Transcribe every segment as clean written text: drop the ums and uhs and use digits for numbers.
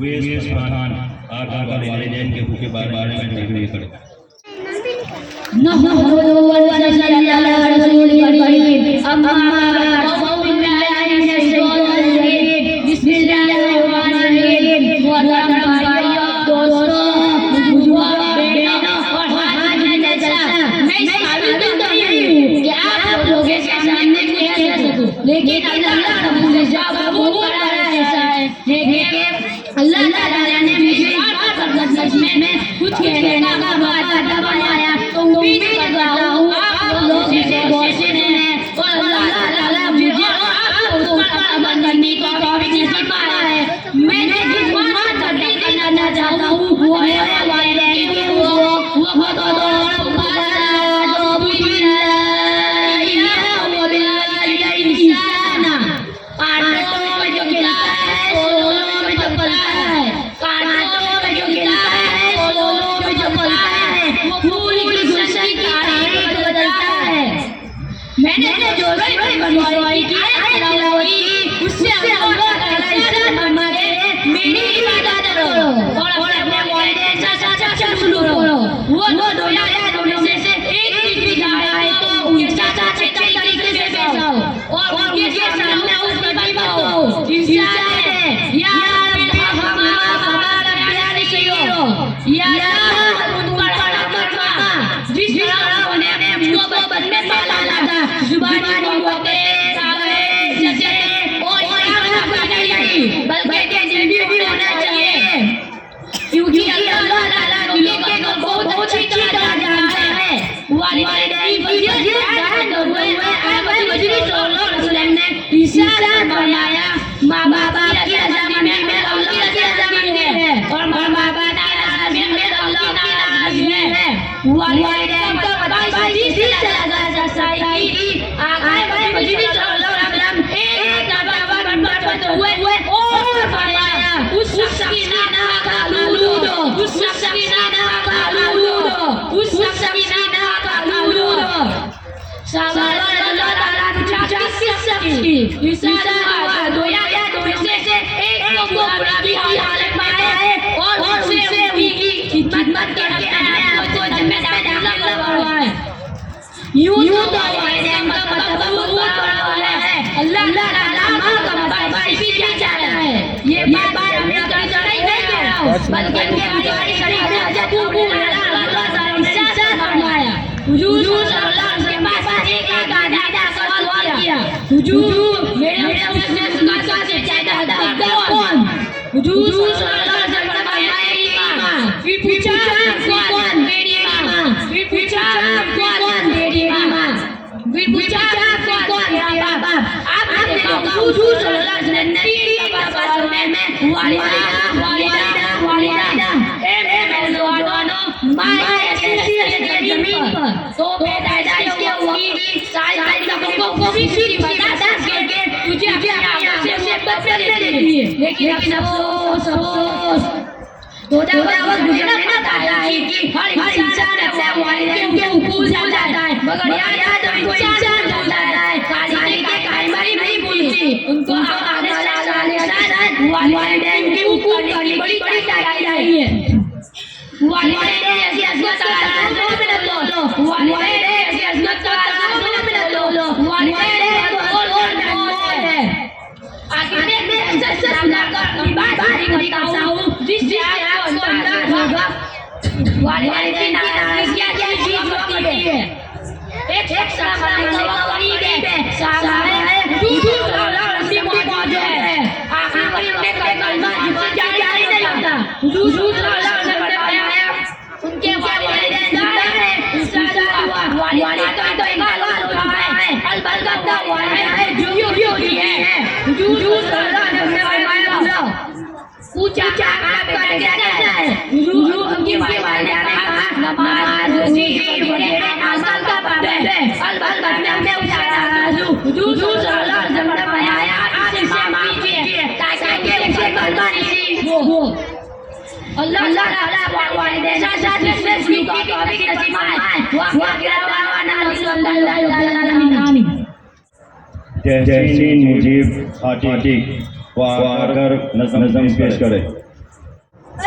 वे स्थान आधार इंटेलिजेंस के भूखे बारे में देखने पड़े लेकिन अल्लाह ताला ने मुझे में कुछ कहने का वादा बनाया तो उम्मीद करता हूँ आप लोग इसे गौर से सुनें और अल्लाह ताला मुझे आप लोगों का अमल करने का तौफीक नसीब फरमाया है। मैं जिस बात का तकरीर करना चाहता हूँ वो है वालिदैन के वो मैंने जो बनवाई की उससे अल्लाह ताला इज्जत फरमाते हैं मेरी इबादत करो और अपने वालिदैन से अच्छा सलूक करो। वो दोनों में से एक चीज भी जाए तो उनके साथ अच्छे तरीके से पेश आओ और उनके सामने उसकी बात करो। इंसान है या हमारा सही हो या जिस तरह उन्हें मुझको बचपन में पाला था जुबानी होते जैसे और नहीं बल्कि जिंदगी भी होना चाहिए क्योंकि अल्लाह ताला दुनिया को बहुत अच्छी तरह जानता है। वालिदैन वजीर जान हुए अहमद मजलिस और रसूल ने इशारा बनाया माँ बाप की अज़ामी में अल्लाह की अज़ामी है और माँ बाप की अज़ामी में अल्लाह की अज़ामी है। वालिदैन को बताइए इसी तरह साईं आगे मजलिस और रसूल एक नवाब बनकर हुए और फरमाया उस शख्स की नाना का लूदो उस शख्स की नाना का लूदो उस शख्स की नाना का लूदो सवाल अल्लाह ताला पूछा किस शख्स की इशारा हुआ दो या दो से एक को बुरा भी हालत में है और उससे उनकी खिदमत करके आया को जिम्मेदार लगा है। यूं तो वालिदैन का मतलब बहुत बड़ा है। अल्लाह ताला मां का भाई भी क्या है ये बात हमने कहीं नहीं कह रहा हूं बल्कि हमारी शरीयत में हजरत अल्लाह ताला ने इरशाद फरमाया हुजूर सल्लल्लाहु अलैहि वसल्लम के पास एक दादा सवाल किया हुजूर मेरे उसने सुना से ज्यादा कौन हुजूर सल्लल्लाहु अलैहि वसल्लम फरमाया फिर पूछा कौन मेरी मां फिर पूछा कौन मेरी मां फिर पूछा कौन मेरा बाप आपने देखा हुजूर सल्लल्लाहु अलैहि वसल्लम ने सवाल में वालिदा ए मेरे दोनों मां ऐसी जमीन पर तो पैदाइश के वक्त सारी सबको कोशिश बता करके तुझे अपनी आंखों से बदल देती है, लेकिन अफसोस थोड़ा वक्त गुजरना पड़ता है कि हर इंसान अपने वालिदैन के भूल जाता है, मगर याद उनको इंसान भूल जाता है। खालिद के कायमाई नहीं भूलती, उनको आने वाले साल वालिदैन की हुकूक करनी बड़ी ताकत है। वालिदैन ऐसी अज़मत का दो मिनट लो, वालिदैन ऐसी अज़मत का दो मिनट लो, वालिदैन बहुत है। आखिर में सच सुनाकर अपनी बात नहीं करता हूँ, जिससे आपको अंदाज़ होगा वालिदैन की नाराज़गी क्या चीज़ होती है। एक सामने गरीब है, सामने दूर लंबी मौजूद है, आखिर में उनके कलमा जिससे जारी नहीं होता। दूर ने बताया उनके वालिदैन जिंदा है, वालिदैन का तो इंतकाल हुआ है, अलबत्ता वालिदैन जो होती है। दूर ने बताया पूछा आप कैसा है। उनकी वालिदैन ने कहा नमाज रोज़ी वगैरह आसान का पाबंद है, अलबत्ता मैं उतारू। ने बताया आपसे माफ कीजिए ताकि उसे कलमा नसीब हो। अल्लाह ताला वालिदैन साथ में सुनी को तौफीक नसीब फरमाए। आमीन। जैसीन मुजीब आतिक वो आकर नज़म पेश करे।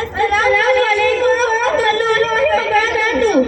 अस्सलामु अलैकुम व रहमतुल्लाहि व बरकातुहू।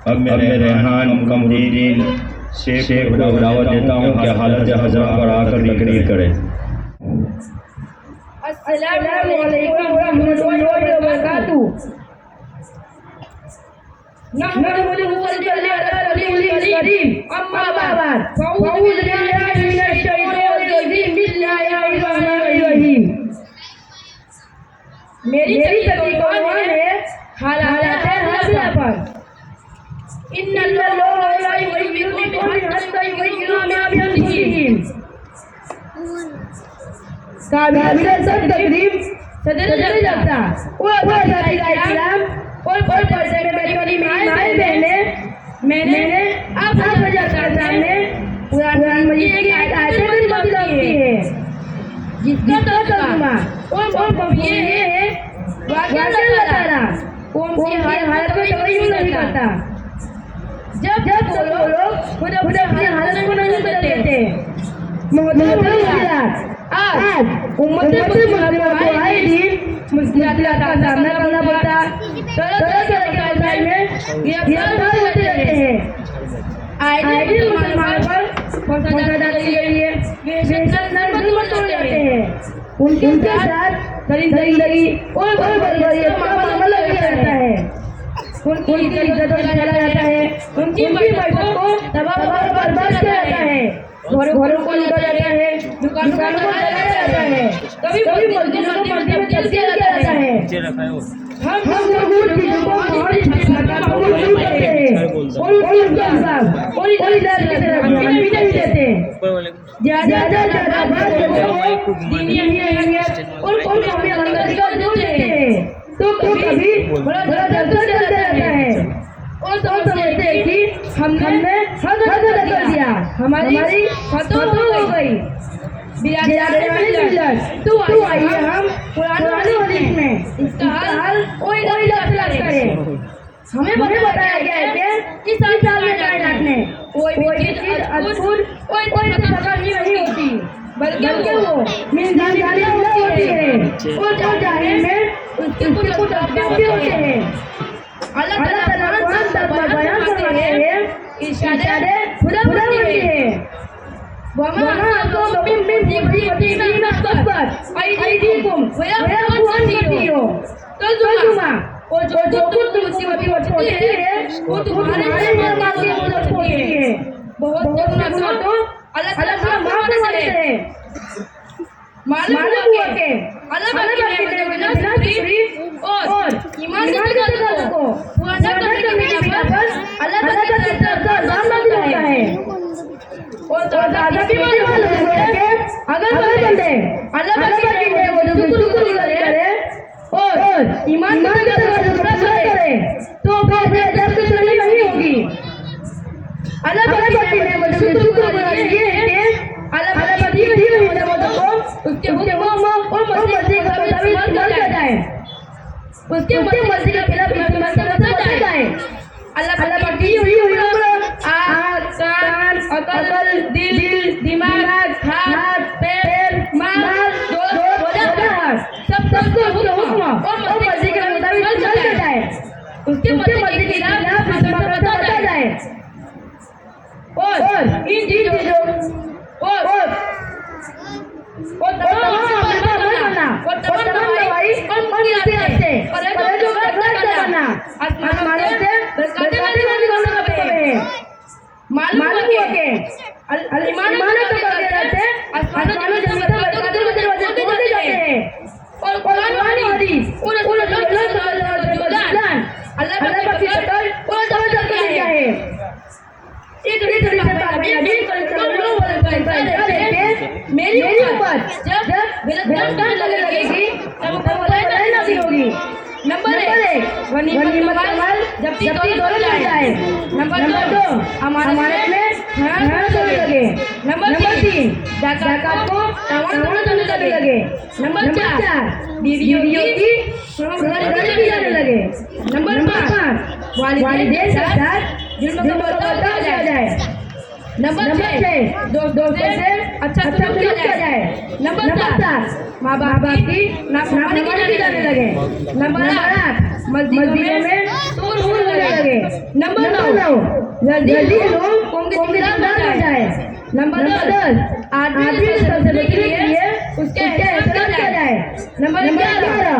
अब मैं रेहान कमरुद्दीन शेख को दावत देता हूँ कि हालत हजरा पर आकर तकरीर करें। अस्सलामु अलैकुम व रहमतुल्लाहि व बरकातुहू। नहमदुहु व नस्तईनुहु अला रसूलिल करीम। अम्मा बाद फअऊज़ु बिल्लाहि मिनश शैतानिर रजीम। बिस्मिल्लाहिर रहमानिर रहीम। मेरी तकरीर का उन्वान है हालात हाजिरा पर। इन्नल्लाह ला युग़य्यिरु बिक़ौमिन हत्ता युग़य्यिरु मा बिअनफुसिहिम। काबिल सब तकरीब सदर जाता और इस्लाम और पर्दे में बैठी माए बहने मैंने आप सामने कुरान मजीद की आयतें बताई है जिसका तर्जुमा और ये है वाक़या ताला कौम की हालत को तवज्जो नहीं करता। जब वो लोग खुद अपनी हालत को नहीं बदलते। आज उम्मत मुस्लिमा को आए दिन मुश्किलात का सामना करना पड़ता। तरह के मसाइल में गिरफ्तार होते रहते हैं। आए दिन मुसलमानों पर फसाद की गई है। वे नरमत तोड़ जाते हैं। उनके साथ दरिंदगी और बर्बरियत का मामला किया जाता है। उनकी इज्जत को चला जाता है। उनकी मईशत को तबाह और बर्बाद किया जाता है। घरों को लूटा जाता है। दुकानों को जलाया जाता है। कभी मस्जिदों को मस्जिद में तब्दील किया जाता है। हम लोग चीजों को हमारी करते हैं और इधर की तरफ भी नहीं देते। ज्यादा बात दीनी अहमियत और कौमी अलग का जोड़ देते हैं तो कभी बड़ा दर्द रहता है और समझते हैं कि हमने हद कर दिया, हमारी खत्म हो गई। तो आइए हम कुरान हदीस में इसका हल कोई करें। हमें बताया गया है कि 7 साल में कायनात में कोई भी चीज अद्भुत कोई नहीं होती, बल्कि वो मिसालियां होती है और जो जाहिर में उसके कुछ अपने होते हैं। अल्लाह ताला कुरान बयान कर रहे हैं इशारे खुदा होती है। वमा अतोबिम मिन जिब्रील मस्तकबर आईदीकुम वयकुम तजुमा और जो कुछ मुसीबत होती है वो तुम्हारे मार्ग की मदद होती है। बहुत गुनाह तो अल्लाह ताला माफ करे। मालूम हुआ कि अल्लाह की बिना शुक्री और ईमान की ताकत को पूरा करने की बिना पर अल्लाह ताला की तरफ से अज़ाब नाज़िल होता है। और दादा भी मालूम है कि अगर बंदे अल्लाह की नेमतों को शुक्र करे और ईमान की तरफ पूरा करे तो फिर अज़ाब की तकलीफ नहीं होगी। अल्लाह की नेमतों को शुक्र करना ये है कि अल्लाह की नेमतों को उसके हुक्म और मर्जी का इस्तेमाल किया जाए, उसके मर्जी के खिलाफ इस्तेमाल किया जाए। अल्लाह की आँख, कान, अकल, दिल, दिमाग, हाथ, पैर, माल, सबको हुक्म और मर्जी के मुताबिक इस्तेमाल किया जाए, उसके मर्जी के खिलाफ इस्तेमाल किया जाए। और इन चीजों और तमाम दवाई और जो करना आसमानों से बरकतें मालूम हुआ कि ईमानों के बगैर से आसमानों से बरकतें खोले जाते हैं। और कुरान हदीस और अल्लाह की शक्ल और तवज्जो किया है। एक तरीके से मेरी ऊपर जब लगेगी तब नहीं होगी। नंबर 1 गनीमत कमाल जब दौलत आ जाए। नंबर 2 अमानत में खयानत होने लगे। नंबर 3 ज़कात को तवाज़ुन होने लगे। नंबर 4 बीवियों की सुरक्षा की जाने लगे। नंबर 5 वालिदैन के साथ जुल्म को बर्दाश्त किया जाए। नंबर 6 दोस्तों से अच्छा सलूक किया जाए। नंबर 7 माँ बाप की नाफरमानी की जाने लगे। नंबर 8 मस्जिदों में शोर होने लगे। नंबर 9 जल्दी लोग कांग्रेस में जाए। नंबर 10 आदमी के सबसे बचने के लिए उसके एहतराम किया जाए। नंबर 11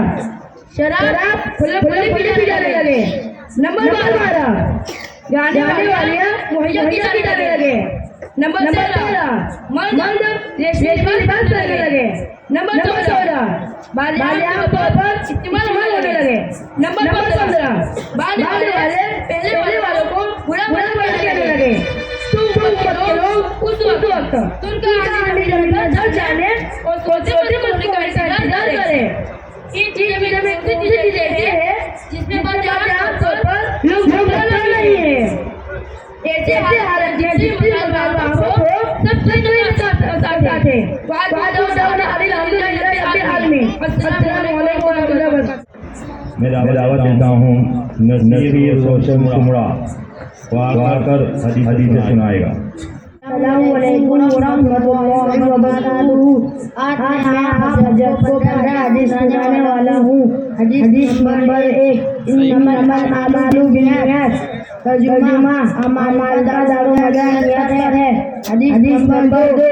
शराब खुले पी जाने लगे। नंबर 12 गाने वाले मुहैया की जाने लगे। नंबर 13 मर्द रेशमी बात करने लगे। नंबर 14 बालियां पर इस्तेमाल होने लगे। नंबर 15 बाद वाले पहले वालों को बुरा कहने लगे। लोग उस वक्त तुमका आने जमीन धर जाने और छोटे मछली का इंतजार करें। ये चीज में चीजें हैं जिसमें आम तौर पर लोग नहीं है। ऐसे हालत जैसी को सबसे नहीं थे। मैं दावत देता हूँ नसीर रोशन मुमरा वाकर हदीस सुनाएगा। अस्सलामुअलैकुम वरहमतुल्लाहि वबरकातुहू। आज मैं आप हज़रत को पढ़ा हदीस सुनाने वाला हूँ। हदीस नंबर 1 इन्नमल आमालु बिन्नियात। तर्जुमा अमाल का दारोमदार नियत पर है। हदीस नंबर 2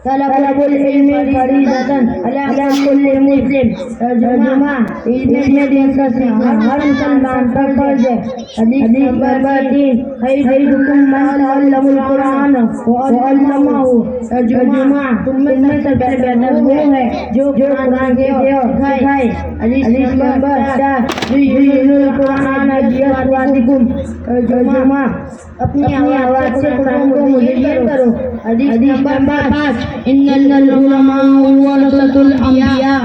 तलबुल इल्मी फरीदतन अला कुल्लि मुस्लिम। तर्जुमा इल्म दीन का हर मुसलमान पर फर्ज है। हदीस नंबर 3 खैरुकुम मन तअल्लमुल कुरान व अल्लमहु। तर्जुमा तुम में से बेहतर वो है जो कुरान के सिखाए। हदीस नंबर 4 युरीनुल कुरान बिअस्वातिकुम। तर्जुमा अपनी आवाज से कुरान को मुज़य्यन करो। हदीस नंबर 5 इन्नल उलमा वरसतुल अंबिया।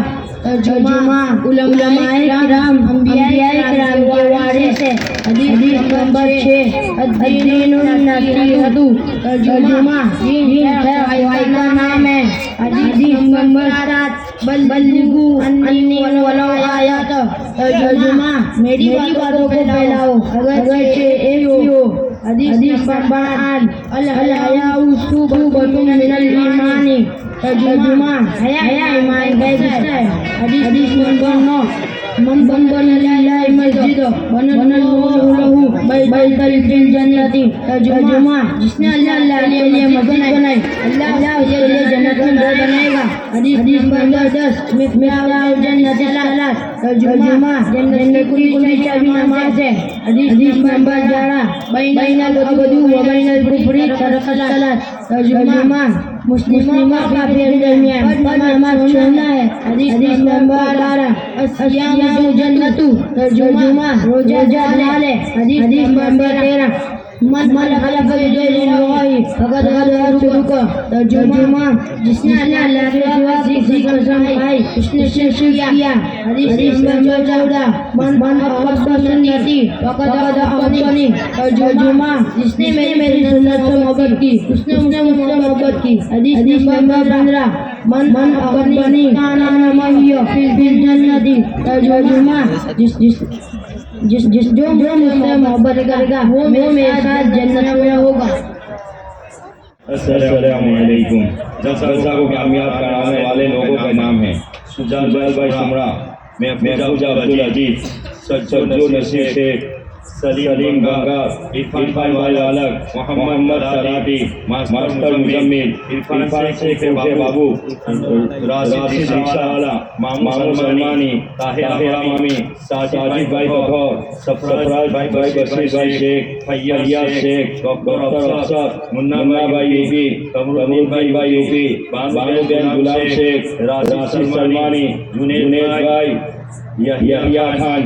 तर्जुमा उलमाए किराम अंबियाए किराम के वारिस है। हदीस नंबर 6 अद्दीनुन नसीहतु। तर्जुमा दीन है का नाम है। हदीस नंबर 7 बल्लिगु अन्नी वलौ आयात। तर्जुमा मेरी बातों को फैलाओ अगरचे एक हो। हदीस नंबर 8 अल हयाउ शुबतुम मिनल ईमानी। तर्जुमा हया ईमान का हिस्सा है। हदीस नंबर 9 मन बना लिल्लाहि मस्जिद बनल्लाहु लहु बैतल फिल जन्नति। तर्जुमा जिसने अल्लाह के लिए मस्जिद बनाई अल्लाह उसके लिए जन्नत में घर बनाएगा। हदीस नंबर 10 मिफ्ताहुल जन्नति सलात। तर्जुमा जन्नत की चाबी नमाज है। हदीस नंबर 11 बैनल अबदु व बैनल कुफ्री सलात। तर्जुमा मुस्लिमों का फिर दरमियान नमाज छोड़ना है। हदीस नंबर 12 अस्सियामु जन्नतु। तर्जुमा रोजा हलाल है। हदीस नंबर 13 मन हलफ बिल्लाहि फक़द गदर शुरुका। तर्जुमा जिसने अल्लाह के सिवा किसी को कसम खाई उसने शिरक किया। हदीस नंबर 14 मन अहब्ब सुन्नती फक़द अहब्बनी। तर्जुमा जिसने मेरी सुन्नत से मोहब्बत की उसने मुझसे मोहब्बत की। हदीस नंबर 15 मन अहब्बनी काना मइया फिल जन्नती। तर्जुमा जिस जो मुझसे मोहब्बत करेगा वो मेरे साथ जन्नत में होगा। अस्सलामु अलैकुम। जलसा को कामयाब कराने वाले लोगों के नाम हैं सुजाल भाई शुमरा, महफूज अब्दुल अजीज, सज्जो नसीर शेख, सलीम गंगा, इरफान भाई अलग, मोहम्मद सराती, मास्टर मुजम्मिल, इरफान शेख के बाबू, राशिद रिक्शा वाला, मामू सलमानी, ताहिरा मामी, साजिद भाई बखौर, सरफराज भाई बशीर भाई शेख, फैयाज शेख, डॉक्टर अफसर, मुन्ना भाई यूपी, कमरुद्दीन भाई यूपी, बानू बेन गुलाम शेख, राशिद सलमानी, जुनेद भाई, यहिया खान,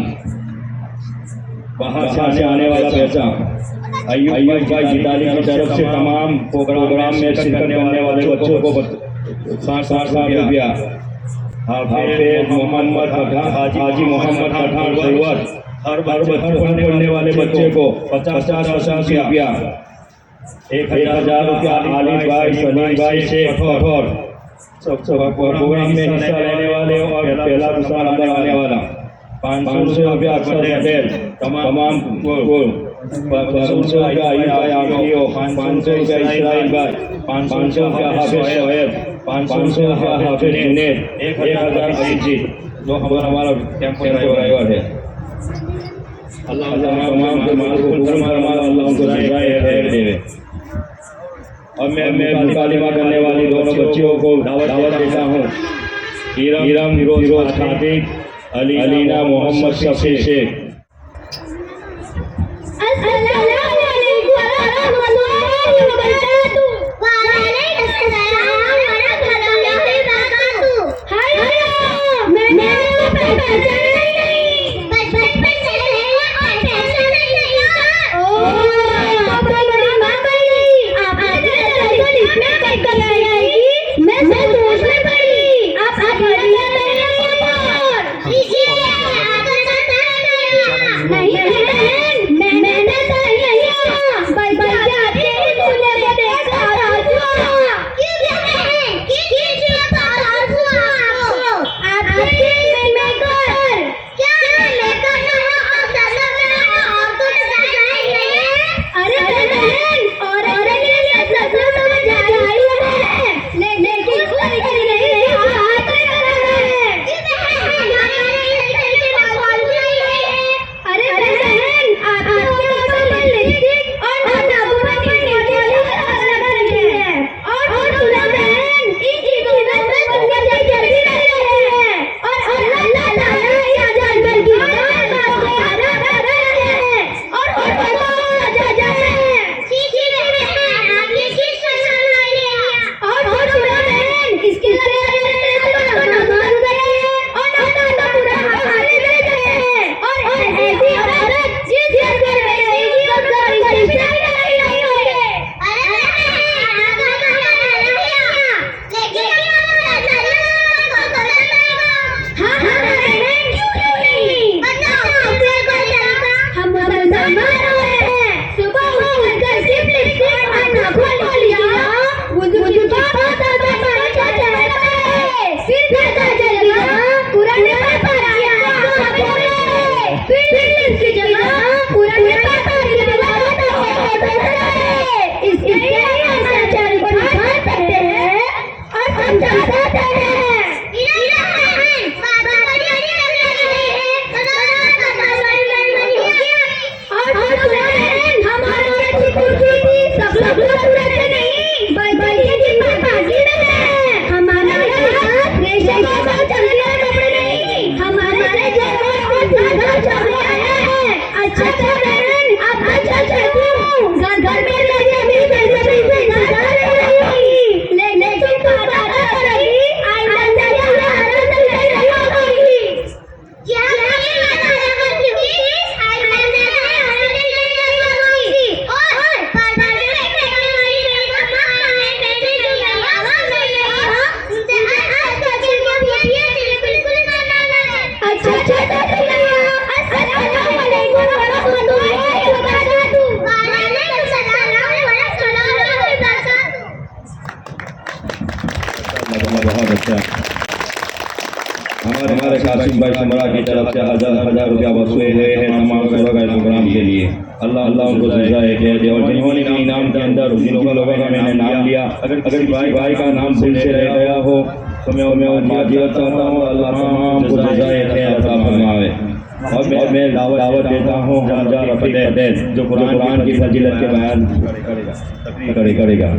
बाहर से आने वाला पैसा, अय्यूब भाई जिताली की तरफ से तमाम प्रोग्राम में शिरकत करने वाले बच्चों को 60 रुपया। हाफिज मोहम्मद हाजी मोहम्मद पठान सरवर, हर पढ़ने वाले बच्चे को 50 रुपया। 1000 रुपया आलिम भाई सलीम भाई शेख कठोर, प्रोग्राम में हिस्सा लेने वाले और पहला पुरस्कार अंदर आने वाला। 500 रुपया अक्षर पटेल, तमाम को 500 रुपया आईओ, 500 रुपया इसराइल भाई, 500 रुपया हाफिज शोएब, 500 रुपया हाफिज जुनेद, 1000 अजीत जी जो हमारा कैंप ड्राइवर है। अल्लाह तमाम के माल को फरमा, अल्लाह उनको सजाए खैर देवे। अब मैं मुकालिमा करने वाली दोनों बच्चियों को दावत देता हूँ। इरम फिरोज खातिब, अलीना मोहम्मद शफी शेख। बहुत अच्छा। हमारे कासिम भाई समरा की तरफ से हजार रुपया वसूल हुए हैं तमाम प्रोग्राम के लिए। अल्लाह उनको सजाए खैर दे। और जिन्होंने इनाम के अंदर जिन लोगों का मैंने नाम लिया, अगर भाई का नाम भूल से रह गया हो तो मैं माजरत चाहता हूँ। अल्लाह तमाम को सजाए खैर अता फरमाए। और मैं दावत देता हूँ हमजा रफी पटेल जो कुरान की फजीलत के बयान करेगा।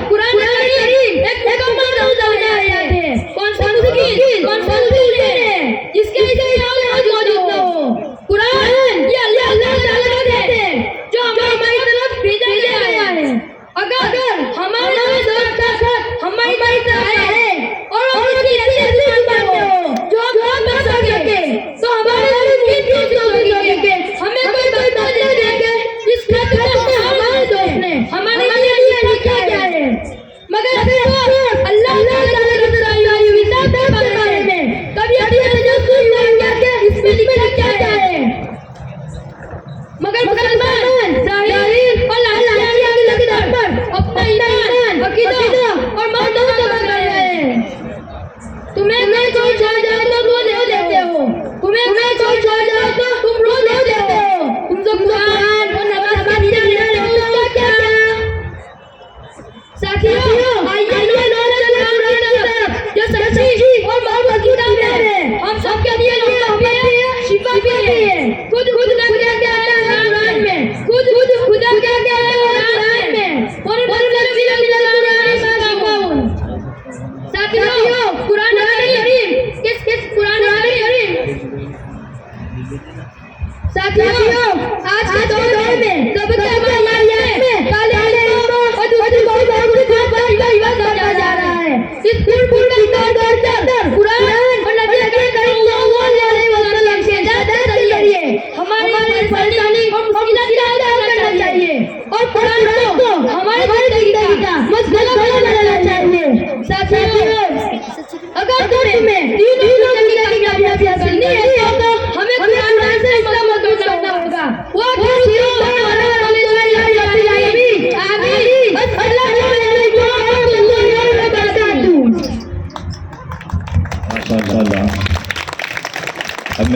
कुरान मगर मुसलमान जाहिर और लालची आगे पर अपना ईमान, अकीदा और मौत तबाह कर रहे हैं। तुम्हें कोई छोड़ जाए तो रो लेते हो, तुम्हें कोई छोड़ जाए तो तुम रो लेते हो। तुम तो कुरान और नमाज का नीचे गिरा रहे हो, उसका क्या? साथियों, आइए जो सच्ची और मोहब्बत की किताब है, हम सबके लिए शिफा भी है। खुद खुदा क्या है कुरान में, खुद खुदा क्या है कुरान में, और साथियों, कुरान करीम किस कुरान करीम साथियों, आज के दौर में सबके हमारे काले और दूसरी बहुत समझा जा रहा है। इस पूर्ण कुरान और नबी करीम सल्लल्लाहु अलैहि वसल्लम से ज्यादा करिए। हमारी परेशानी और मुश्किलात का हल करना चाहिए और कुरान को हमारी जिंदगी का मसला बनाना चाहिए। साथियों, अगर तुम्हें तीनों जिंदगी का अभ्यास करनी है तो हमें कुरान से इस्लाम करना होगा। वो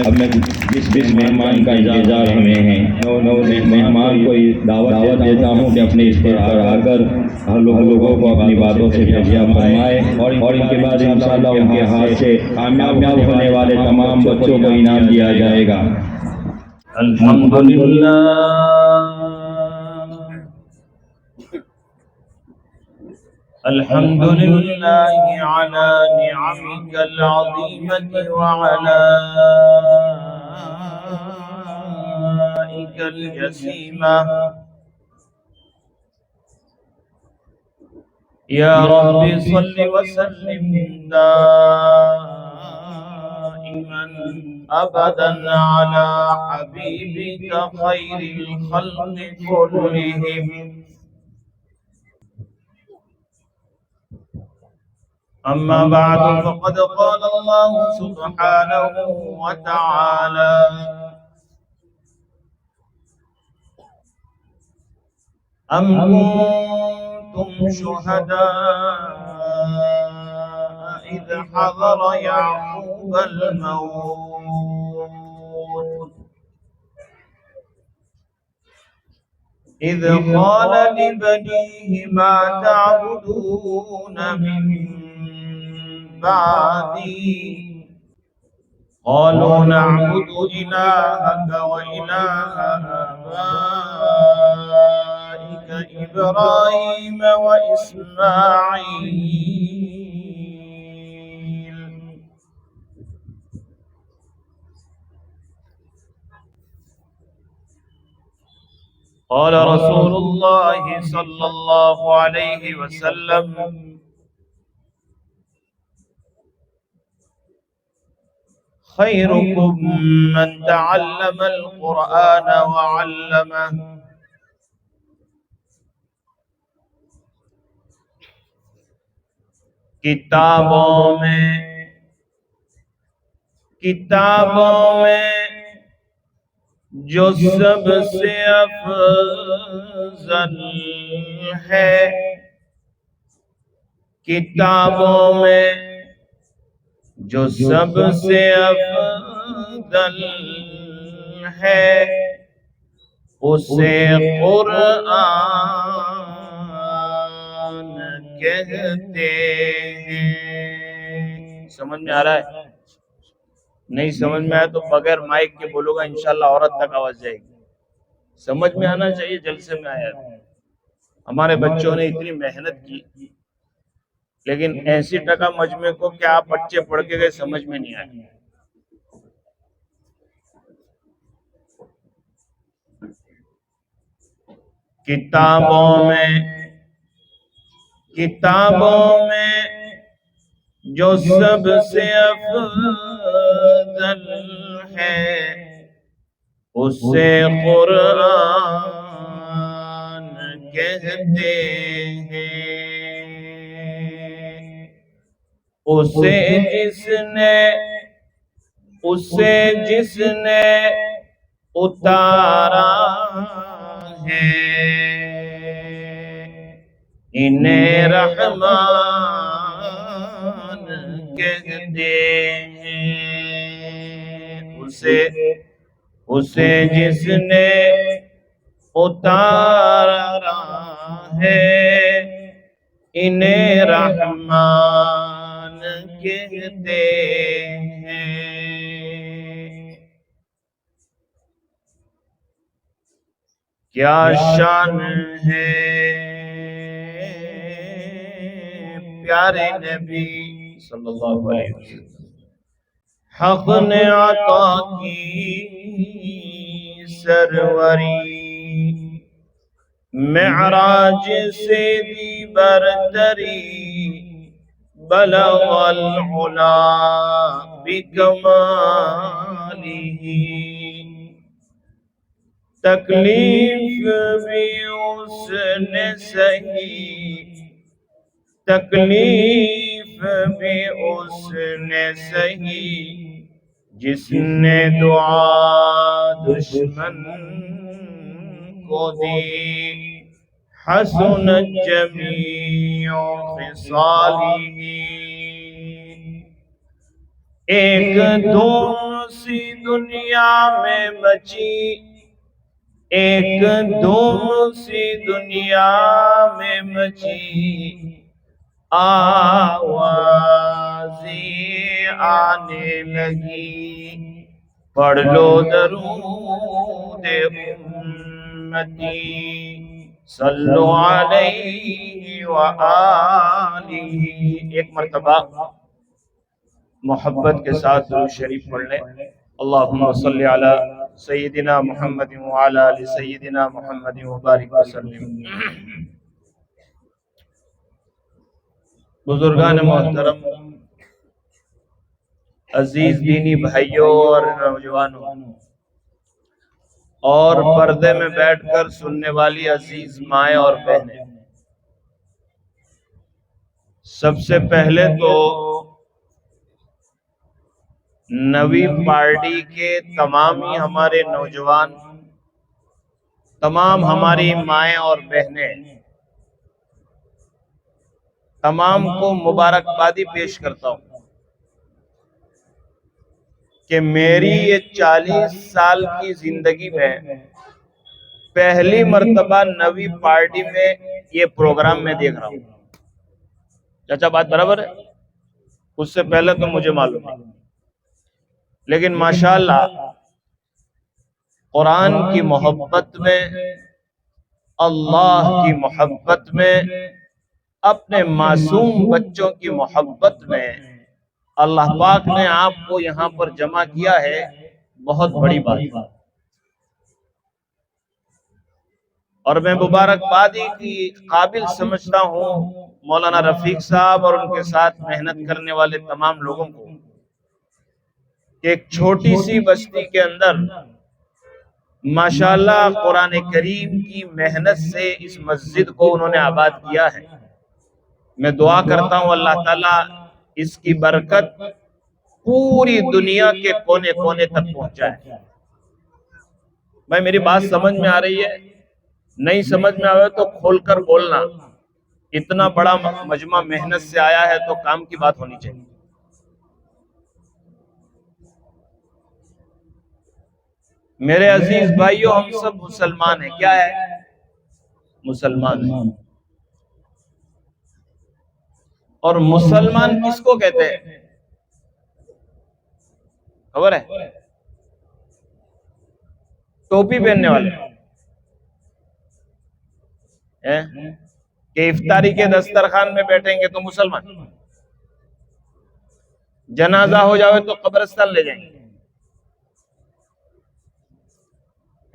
अब मैं जिस मेहमान का इंतजार हमें है, मेहमान को दावत देता हूँ कि अपने इस पर आकर हर लोगों को अपनी बातों से फैजिया फरमाए और इनके बाद इंशाअल्लाह उनके हाथ से कामयाब होने वाले तमाम बच्चों को इनाम दिया जाएगा। अल्हम्दुलिल्लाह अला निअमिकल अज़ीमति व अला इकल यसीमा। या रब्बी सल्लि व सल्लिम दाइमन अबदन अला हबीबिका खैरिल खल्क़ि कुल्लिहिम। अम्मा बाद फ़क़द क़ाल अल्लाहु सुब्हानहु व तआला अम कुन्तुम शुहदा इज़ हज़र याक़ूबल मौत इज़ क़ाल लिबनीहि मा तअबुदून मिन बादी क़ालू नअबुदु इलाहक व इलाहा आबाइका इब्राहीम व इस्माईल। क़ाल रसूलुल्लाह सल्लल्लाहु अलैहि वसल्लम खैरुकुम मन तअल्लमल कुरआन व अल्लमह। किताबों में जो सबसे अफजल है, किताबों में जो सबसे अफजल है उसे कुरान कहते हैं। समझ में आ रहा है? नहीं समझ में आया तो बगैर माइक के बोलूंगा, इंशाल्लाह औरत तक आवाज जाएगी। समझ में आना चाहिए, जलसे में आया। हमारे बच्चों ने इतनी मेहनत की, लेकिन 80% मजमे को क्या आप बच्चे पढ़ के गए समझ में नहीं आया। किताबों में जो सबसे अफजल है उसे कुरान कहते हैं। उसे जिसने उतारा इन्हें रहमान कहते हैं। उसे जिसने उतारा है, इन्हें रहमान कहते हैं। क्या शान है प्यारे नबी सल्लल्लाहु अलैहि वसल्लम। हक ने अता की सरवरी, मेराज से दी बरतरी, बलगल उला बिकमालिही। तकलीफ भी उसने सही, तकलीफ भी उसने सही, जिसने दुआ दुश्मन को दी। हसन जमीओ खिसालिही। एक धूम सी दुनिया में मची, एक धूम सी दुनिया में मची, आवाज़ें आने लगी। पढ़ लो दरूद उम्मती, सल्लु अलैहि व आलिही। एक मर्तबा मोहब्बत के साथ दुरूद शरीफ पढ़ लें। अल्लाहुम्मा सल्लि अला सय्यिदिना मुहम्मद व अला आलि सय्यिदिना मुहम्मद व बारिक वसल्लिम। बुजुर्गान मोहतरम, अजीज दीनी भाइयों और नौजवानों, और पर्दे में बैठकर सुनने वाली अजीज माएं और बहनें, सबसे पहले तो नवी पार्टी के तमाम ही हमारे नौजवान, तमाम हमारी माएं और बहनें, तमाम को मुबारकबादी पेश करता हूं कि मेरी ये 40 साल की जिंदगी में पहली मर्तबा नवी पार्टी में ये प्रोग्राम मैं देख रहा हूं। चाचा बात बराबर है? उससे पहले तो मुझे मालूम है, लेकिन माशाअल्लाह कुरान की मोहब्बत में, अल्लाह की मोहब्बत में, अपने मासूम बच्चों की मोहब्बत में अल्लाह पाक ने आपको यहाँ पर जमा किया है। बहुत बड़ी बात। और मैं मुबारकबादी की काबिल समझता हूँ मौलाना रफीक साहब और उनके साथ मेहनत करने वाले तमाम लोगों को। एक छोटी सी बस्ती के अंदर माशाअल्लाह कुरान करीम की मेहनत से इस मस्जिद को उन्होंने आबाद किया है। मैं दुआ करता हूँ अल्लाह ताला इसकी बरकत पूरी दुनिया के कोने कोने तक पहुंचाए। भाई मेरी बात समझ में आ रही है? नहीं समझ में आवे तो खोलकर बोलना। इतना बड़ा मजमा मेहनत से आया है तो काम की बात होनी चाहिए। मेरे अजीज भाइयों, हम सब मुसलमान हैं। क्या है? मुसलमान हैं। और मुसलमान किसको कहते हैं खबर है? टोपी पहनने वाले हैं कि इफ्तारी के दस्तरखान में बैठेंगे तो मुसलमान, जनाजा हो जाए तो कब्रिस्तान ले जाएंगे,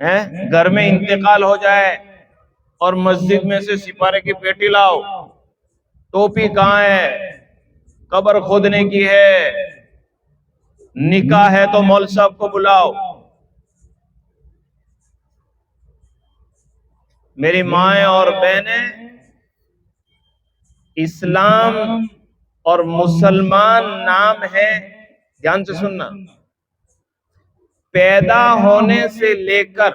हैं? घर में इंतकाल हो जाए और मस्जिद में से सिपारे की पेटी लाओ, टोपी कहाँ है? कब्र खोदने की है। निकाह है तो मौल साहब को बुलाओ। मेरी माएं और बहनें, इस्लाम और मुसलमान नाम है, ध्यान से सुनना, पैदा होने से लेकर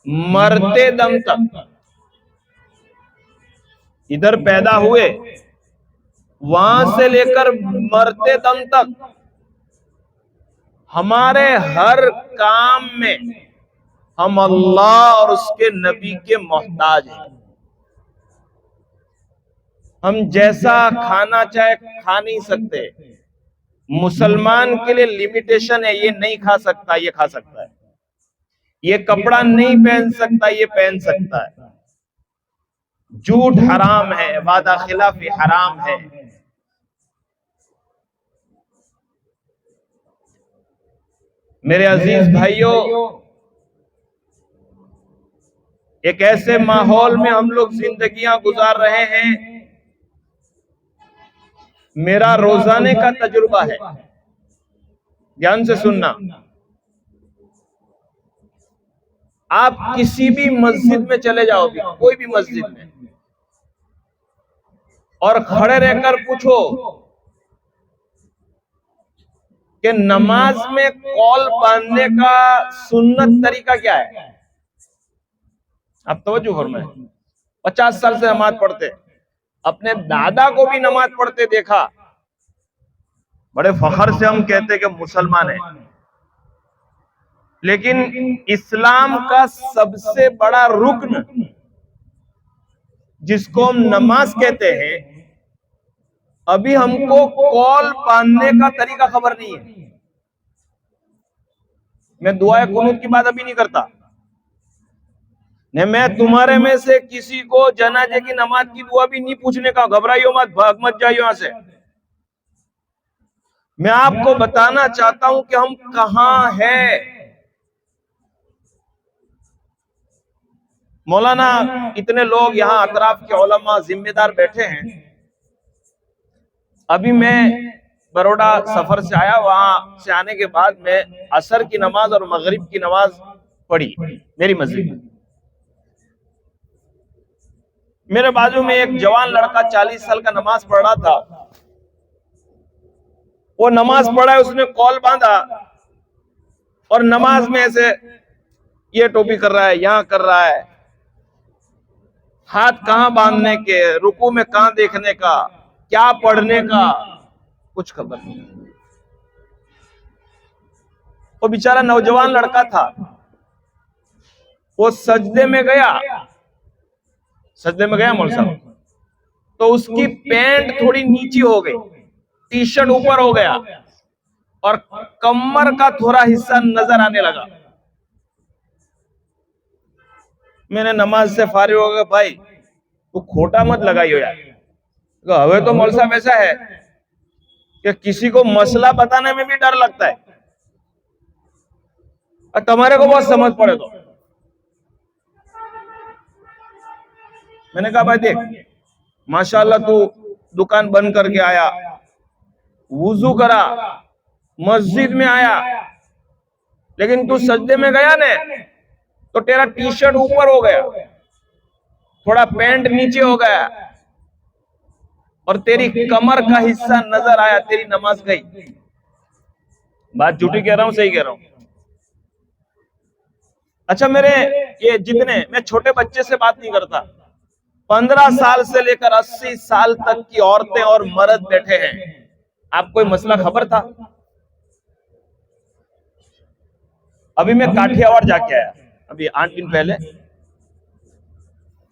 मरते दम तक इधर पैदा हुए, वहां से लेकर मरते दम तक हमारे हर काम में हम अल्लाह और उसके नबी के मोहताज हैं। हम जैसा खाना चाहे खा नहीं सकते। मुसलमान के लिए लिमिटेशन है, ये नहीं खा सकता, ये खा सकता है। ये कपड़ा नहीं पहन सकता, ये पहन सकता है। झूठ हराम है, वादा खिलाफी हराम है। मेरे अजीज भाइयों, एक ऐसे माहौल में हम लोग जिंदगियां गुजार रहे हैं। मेरा रोजाने का तजुर्बा है, ध्यान से सुनना। आप किसी भी मस्जिद में चले जाओगे, कोई भी मस्जिद में, और खड़े रहकर पूछो कि नमाज में कौल बांधने का सुन्नत तरीका क्या है। आप तवज्जो फरमाएं। 50 साल से नमाज पढ़ते, अपने दादा को भी नमाज पढ़ते देखा। बड़े फखर से हम कहते कि मुसलमान है, लेकिन इस्लाम का सबसे बड़ा रुकन जिसको हम नमाज कहते हैं, अभी हमको कौल बांधने का तरीका खबर नहीं है। मैं दुआए कुनूत की बात अभी नहीं करता। नहीं, मैं तुम्हारे में से किसी को जनाजे की नमाज की दुआ भी नहीं पूछने का। घबराइयो मत, भाग मत जाइयो यहां से। मैं आपको बताना चाहता हूं कि हम कहां हैं। मौलाना इतने लोग यहाँ अतराफ के उलमा जिम्मेदार बैठे हैं। अभी मैं बड़ौदा सफर से आया, वहां से आने के बाद मैं असर की नमाज और मगरिब की नमाज पढ़ी मेरी मस्जिद में। मेरे बाजू में एक जवान लड़का 40 साल का नमाज पढ़ रहा था। वो नमाज पढ़ा है, उसने कौल बांधा और नमाज में ऐसे ये टोपी कर रहा है, यहां कर रहा है, हाथ कहां बांधने के, रुकू में कहां देखने का, क्या पढ़ने का, कुछ खबर नहीं। वो बेचारा नौजवान लड़का था, वो सजदे में गया मौलवी साहब, तो उसकी पैंट थोड़ी नीची हो गई, टी शर्ट ऊपर हो गया और कमर का थोड़ा हिस्सा नजर आने लगा। मैंने नमाज से फारिग हो गया, भाई तू खोटा मत लगाइयो यार। हवे तो मौलवी साहब ऐसा है कि किसी को मसला बताने में भी डर लगता है, और तुम्हारे को बहुत समझ पड़े तो। मैंने कहा भाई देख, माशाल्लाह तू दुकान बंद करके आया, वुजू करा, मस्जिद में आया, लेकिन तू सजदे में गया ने तो तेरा टी शर्ट ऊपर हो गया, थोड़ा पैंट नीचे हो गया और तेरी कमर का हिस्सा नजर आया, तेरी नमाज गई। बात झूठी कह रहा हूं, सही कह रहा हूं? अच्छा, मेरे ये जितने, मैं छोटे बच्चे से बात नहीं करता, 15 साल से लेकर 80 साल तक की औरतें और मर्द बैठे हैं। आपको कोई मसला खबर था? अभी मैं काठियावाड़ जाके आया, अभी 8 दिन पहले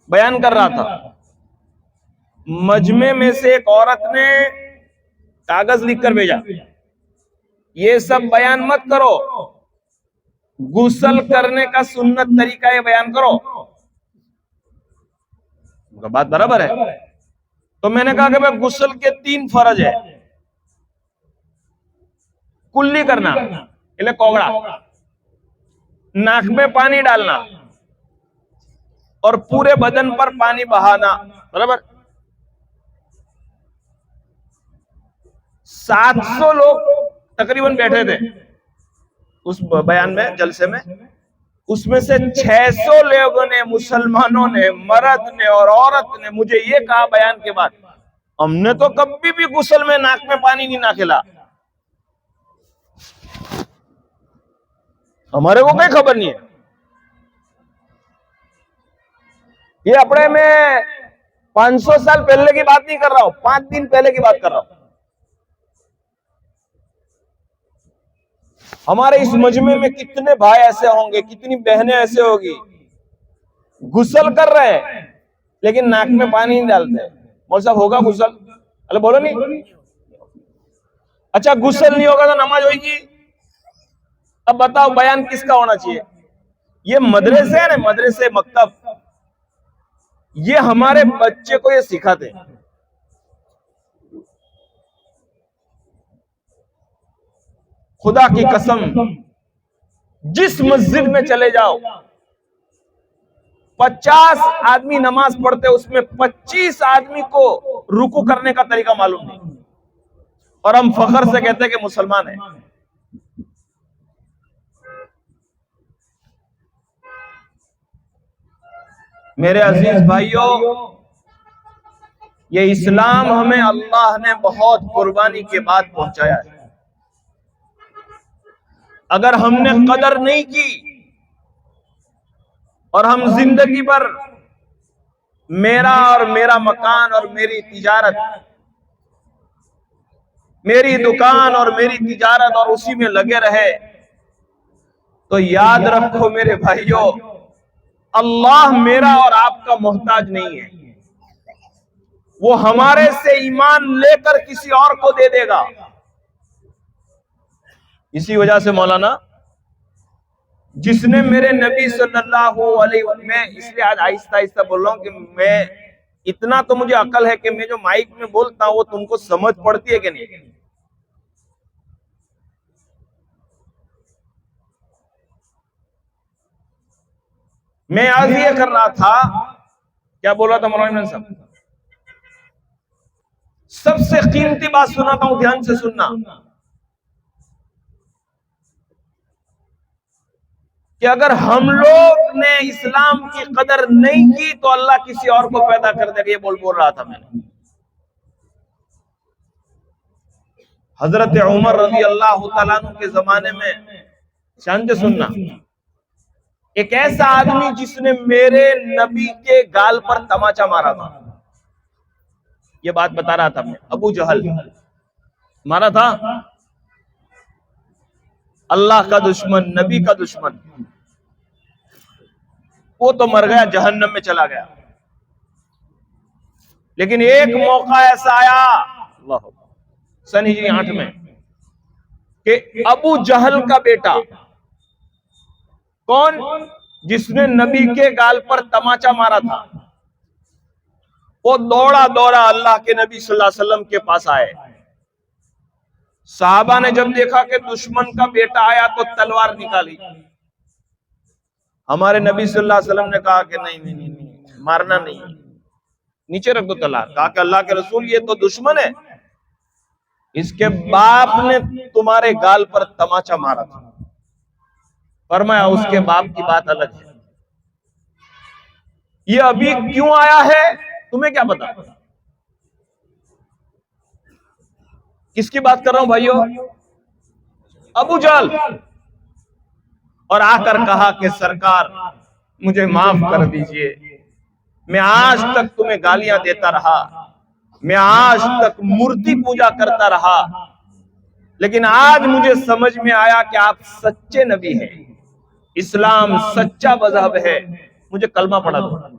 बयान कर रहा था। मजमे में से एक औरत ने कागज लिखकर भेजा, ये सब बयान मत करो, गुस्ल करने का सुन्नत तरीका ये बयान करो। बात बराबर है। तो मैंने कहा कि भाई गुस्ल के 3 फर्ज है। कुल्ली करना, इले कोगड़ा, नाक में पानी डालना और पूरे बदन पर पानी बहाना, बराबर। 700 लोग तकरीबन बैठे थे उस बयान में, जलसे में। उसमें से 600 लोगों ने, मुसलमानों ने, मर्द ने और औरत ने मुझे ये कहा बयान के बाद, हमने तो कभी भी गुस्ल में नाक में पानी नहीं नाखेला, हमारे को कोई खबर नहीं है। ये अपने में 500 साल पहले की बात नहीं कर रहा हूं, 5 दिन पहले की बात कर रहा हूं। हमारे इस मजमे में कितने भाई ऐसे होंगे, कितनी बहनें ऐसे होगी, गुस्ल कर रहे हैं लेकिन नाक में पानी नहीं डालते। मौलवी साहब होगा गुस्ल? अरे बोलो नहीं। अच्छा गुस्ल नहीं होगा तो नमाज होगी? अब बताओ बयान किसका होना चाहिए? ये मदरसे है ना, मदरसे मकतब, ये हमारे बच्चे को ये सिखाते हैं। खुदा की कसम, जिस मस्जिद में चले जाओ 50 आदमी नमाज पढ़ते, उसमें 25 आदमी को रुकू करने का तरीका मालूम नहीं, और हम फख्र से कहते हैं कि मुसलमान हैं। मेरे अजीज भाइयों, ये इस्लाम हमें अल्लाह ने बहुत कुर्बानी के बाद पहुंचाया है। अगर हमने कदर नहीं की और हम जिंदगी भर मेरा और मेरा मकान और मेरी तिजारत, मेरी दुकान और मेरी तिजारत और उसी में लगे रहे, तो याद रखो मेरे भाइयों, अल्लाह मेरा और आपका मोहताज नहीं है। वो हमारे से ईमान लेकर किसी और को दे देगा। इसी वजह से मौलाना, जिसने मेरे नबी सल्लल्लाहु अलैहि वसल्लम, मैं इसलिए आज आहिस्ता आहिस्ता बोल रहा हूं कि मैं इतना तो मुझे अकल है कि मैं जो माइक में बोलता हूं वो तुमको समझ पड़ती है कि नहीं। मैं आज ये कर रहा था, क्या बोल रहा था मौलाना साहब? सबसे कीमती बात सुनाता हूं, ध्यान से सुनना, कि अगर हम लोग ने इस्लाम की कदर नहीं की तो अल्लाह किसी और को पैदा कर देगा। ये बोल रहा था मैंने। हजरत उमर रजी अल्लाह तआला अन्हु के जमाने में, शान से सुनना, एक ऐसा आदमी जिसने मेरे नबी के गाल पर तमाचा मारा था, ये बात बता रहा था मैं, अबू जहल मारा था, अल्लाह का दुश्मन, नबी का दुश्मन, वो तो मर गया, जहन्नम में चला गया। लेकिन एक मौका ऐसा आया सन हिजरी 8 में कि अबू जहल का बेटा, कौन? जिसने नबी के गाल पर तमाचा मारा था, वो दौड़ा दौड़ा अल्लाह के नबी सल्लल्लाहु अलैहि वसल्लम के पास आए। साहबा ने जब देखा कि दुश्मन का बेटा आया तो तलवार निकाली। हमारे नबी सल्लल्लाहु अलैहि वसल्लम ने कहा कि नहीं नहीं नहीं, नहीं मारना नहीं, नीचे रख दो तलवार। कहा कि अल्लाह के रसूल, ये तो दुश्मन है, इसके बाप ने तुम्हारे गाल पर तमाचा मारा था। फरमाया उसके बाप की बात अलग है, ये अभी क्यों आया है तुम्हें क्या पता? किसकी बात कर रहा हूं भाइयों? अबू जहल। और आकर कहा कि सरकार मुझे माफ कर दीजिए, मैं आज तक तुम्हें गालियां देता रहा, मैं आज तक मूर्ति पूजा करता रहा, लेकिन आज मुझे समझ में आया कि आप सच्चे नबी हैं, इस्लाम सच्चा मजहब है, मुझे कलमा पढ़ा दो।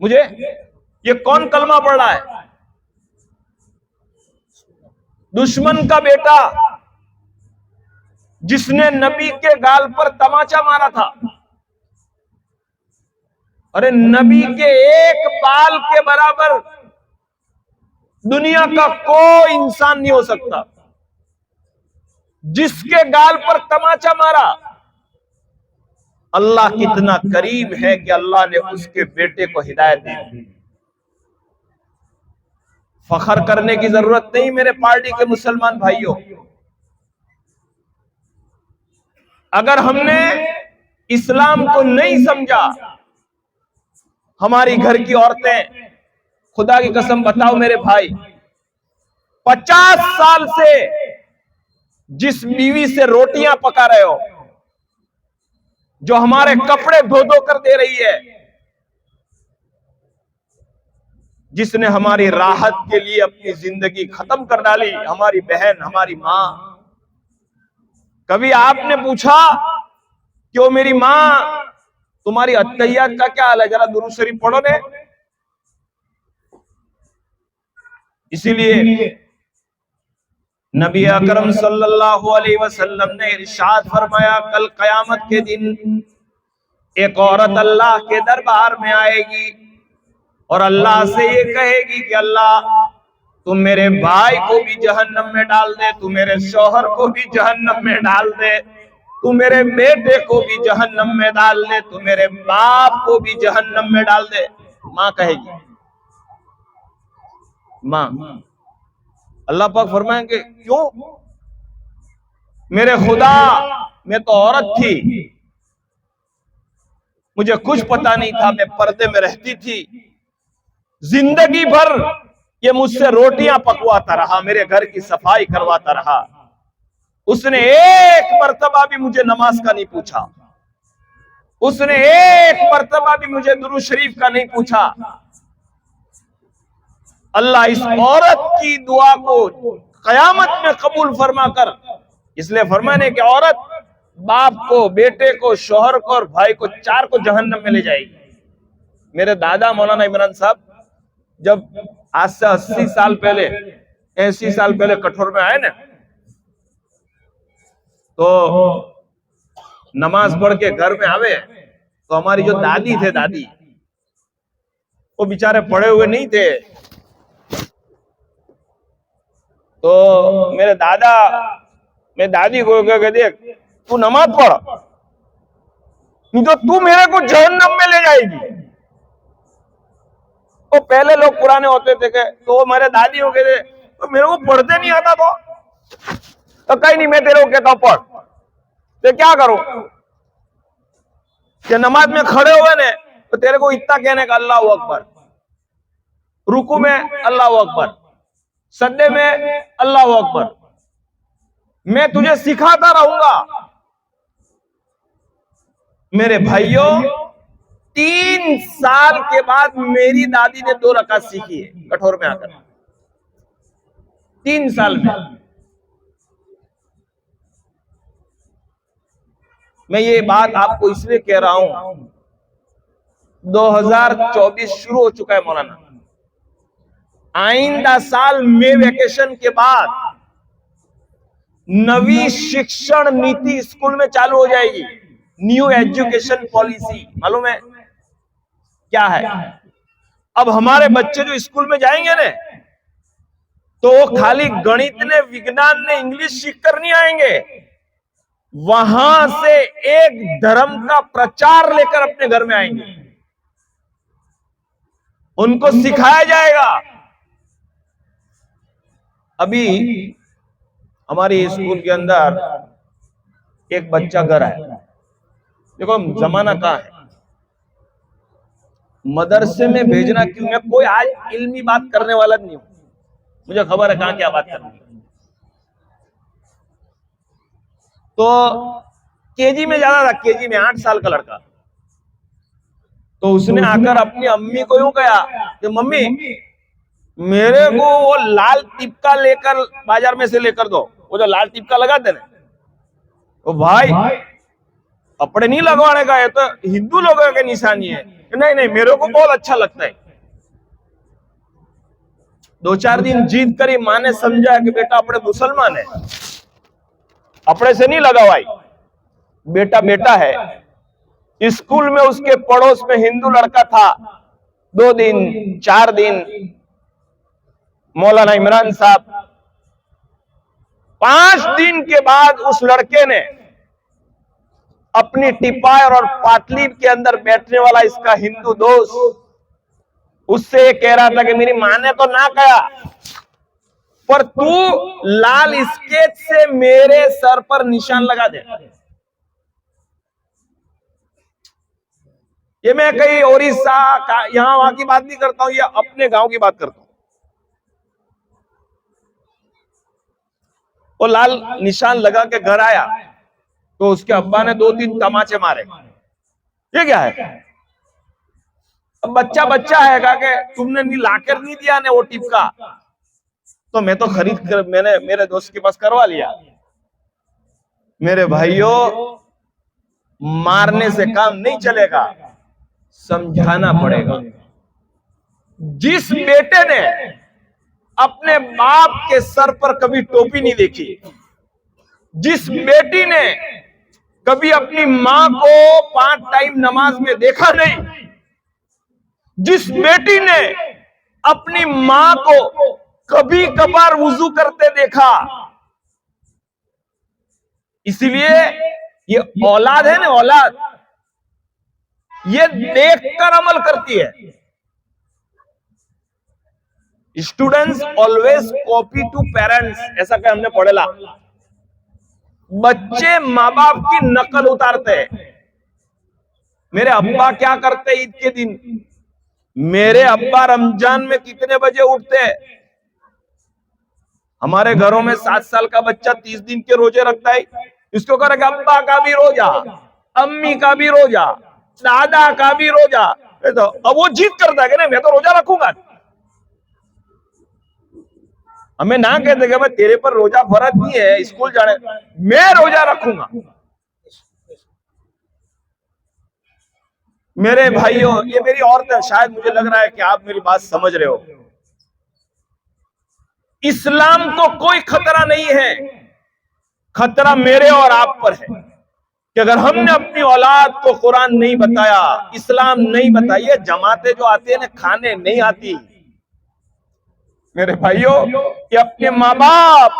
मुझे ये कौन कलमा पढ़ रहा है? दुश्मन का बेटा जिसने नबी के गाल पर तमाचा मारा था। अरे नबी के एक बाल के बराबर दुनिया का कोई इंसान नहीं हो सकता। जिसके गाल पर तमाचा मारा, अल्लाह कितना करीम है कि अल्लाह ने उसके बेटे को हिदायत दी। फखर करने की जरूरत नहीं मेरे पार्टी के मुसलमान भाइयों। अगर हमने इस्लाम को नहीं समझा, हमारी घर की औरतें, खुदा की कसम बताओ मेरे भाई, 50 साल से जिस बीवी से रोटियां पका रहे हो, जो हमारे कपड़े धो धो कर दे रही है, जिसने हमारी राहत के लिए अपनी जिंदगी खत्म कर डाली, हमारी बहन, हमारी माँ। कभी आपने पूछा क्यों मेरी माँ, तुम्हारी अत्तहियात का क्या हाल है, जरा दुरूद शरीफ पढ़ो ने। इसीलिए नबी अकरम सल्लल्लाहु अलैहि वसल्लम ने इरशाद फरमाया, कल कयामत के दिन एक औरत अल्लाह के दरबार में आएगी और अल्लाह से ये कहेगी कि अल्लाह तुम मेरे भाई को भी जहन्नम में डाल दे, तू मेरे शौहर को भी जहन्नम में डाल दे, तू मेरे बेटे को भी जहन्नम में डाल दे, तू मेरे बाप को भी जहन्नम में डाल दे। माँ कहेगी, माँ। अल्लाह पाक फरमाएंगे क्यों? मेरे खुदा, मैं तो औरत थी, मुझे कुछ पता नहीं था, मैं पर्दे में रहती थी, जिंदगी भर ये मुझसे रोटियां पकवाता रहा, मेरे घर की सफाई करवाता रहा, उसने एक मर्तबा भी मुझे नमाज का नहीं पूछा, उसने एक मर्तबा भी मुझे दुरूद शरीफ का नहीं पूछा। अल्लाह इस औरत की दुआ को कयामत में कबूल फरमा कर, इसलिए फरमाने की औरत बाप को, बेटे को, शौहर को और भाई को, चार को जहन्नम में ले जाएगी। मेरे दादा मौलाना इमरान साहब जब आज से 80 साल पहले, 80 साल पहले कठोर में आए ना, तो नमाज पढ़ के घर में आवे तो हमारी जो दादी थे, दादी, वो बेचारे पढ़े हुए नहीं थे, तो मेरे दादा, मेरे दादी को कह, देख तू नमाज पढ़, नहीं तो तू मेरे को जहन्नम में ले जाएगी। तो पहले लोग पुराने होते थे कि तो मेरे दादी हो गए थे, तो मेरे को पढ़ते नहीं आता, तो कहीं नहीं, मैं तेरे को कहता हूं पढ़, तो क्या करूं कि नमाज में खड़े हुए ने तो तेरे को इतना कहने का अल्लाह अकबर, रुकू में अल्लाह अकबर, सजदे में अल्लाह अकबर, मैं तुझे सिखाता रहूंगा। मेरे भाइयों, 3 साल के बाद मेरी दादी ने 2 रकात सीखी है कठोर में आकर, 3 साल में। मैं ये बात आपको इसलिए कह रहा हूं, 2024 शुरू हो चुका है मौलाना, आइंदा साल मई वेकेशन के बाद नवी शिक्षण नीति स्कूल में चालू हो जाएगी। न्यू एजुकेशन पॉलिसी मालूम है क्या है? अब हमारे बच्चे जो स्कूल में जाएंगे ना, तो वो खाली गणित ने, विज्ञान ने, इंग्लिश सीख कर नहीं आएंगे, वहां से एक धर्म का प्रचार लेकर अपने घर में आएंगे, उनको सिखाया जाएगा। अभी हमारी स्कूल के अंदर एक बच्चा घर आया, देखो जमाना कहाँ है, मदरसे में भेजना क्यों? मैं कोई आज इल्मी बात करने वाला नहीं हूं, मुझे खबर है कहां क्या बात करनी है। तो केजी में जाना था, केजी में 8 साल का लड़का, तो उसने आकर अपनी अम्मी को यूं कहा कि मम्मी मेरे को वो लाल टिपका लेकर बाजार में से लेकर दो, वो जो लाल टिपका लगा देना। तो भाई कपड़े नहीं लगवाने का है, तो हिंदू लोगों की निशानी है। नहीं नहीं, मेरे को बहुत अच्छा लगता है। 2-4 दिन जीत करी, माँ ने समझा कि बेटा अपने मुसलमान है, अपने से नहीं लगवाई, बेटा बेटा है। स्कूल में उसके पड़ोस में हिंदू लड़का था, 2 दिन 4 दिन मौलाना इमरान साहब, 5 दिन के बाद उस लड़के ने अपनी टिपायर और पाटली के अंदर बैठने वाला इसका हिंदू दोस्त उससे कह रहा था कि मेरी मां ने तो ना कहा, पर तू लाल स्केच से मेरे सर पर निशान लगा दे। ये मैं कहीं ओडिशा का यहां वहां की बात नहीं करता हूं, ये अपने गांव की बात करता हूं। वो लाल निशान लगा के घर आया तो उसके अब्बा ने 2-3 तमाचे मारे। ये क्या है? अब बच्चा बच्चा है, कहा कि तुमने नहीं लाकर नहीं दिया ने वो टिपका, तो मैं तो खरीद कर मैंने मेरे दोस्त के पास करवा लिया। मेरे भाइयों, मारने से काम नहीं चलेगा, समझाना पड़ेगा। जिस बेटे ने अपने बाप के सर पर कभी टोपी नहीं देखी, जिस बेटी ने कभी अपनी मां को 5 टाइम नमाज में देखा नहीं, जिस बेटी ने अपनी मां को कभी कभार वुजू करते देखा, इसलिए ये औलाद है ना, औलाद ये देखकर अमल करती है। Students always copy to parents, ऐसा क्या हमने पढ़ेला। बच्चे माँ बाप की नकल उतारते हैं। मेरे अब्बा क्या करते ईद के दिन, मेरे अब्बा रमजान में कितने बजे उठते हैं। हमारे घरों में 7 साल का बच्चा 30 दिन के रोजे रखता है, इसको करेगा अब्बा का भी रोजा, अम्मी का भी रोजा, दादा का भी रोजा। तो अब वो जिद करता है कि नहीं मैं तो रोजा रखूंगा। हमें ना कहते कि भाई तेरे पर रोजा फर्ज नहीं है, स्कूल जाने, मैं रोजा रखूंगा। मेरे भाइयों, ये मेरी औरत है, शायद मुझे लग रहा है कि आप मेरी बात समझ रहे हो। इस्लाम को कोई खतरा नहीं है, खतरा मेरे और आप पर है कि अगर हमने अपनी औलाद को कुरान नहीं बताया, इस्लाम नहीं बताइए, जमाते जो आते हैं ना खाने नहीं आती। मेरे भाइयों, ये अपने माँ बाप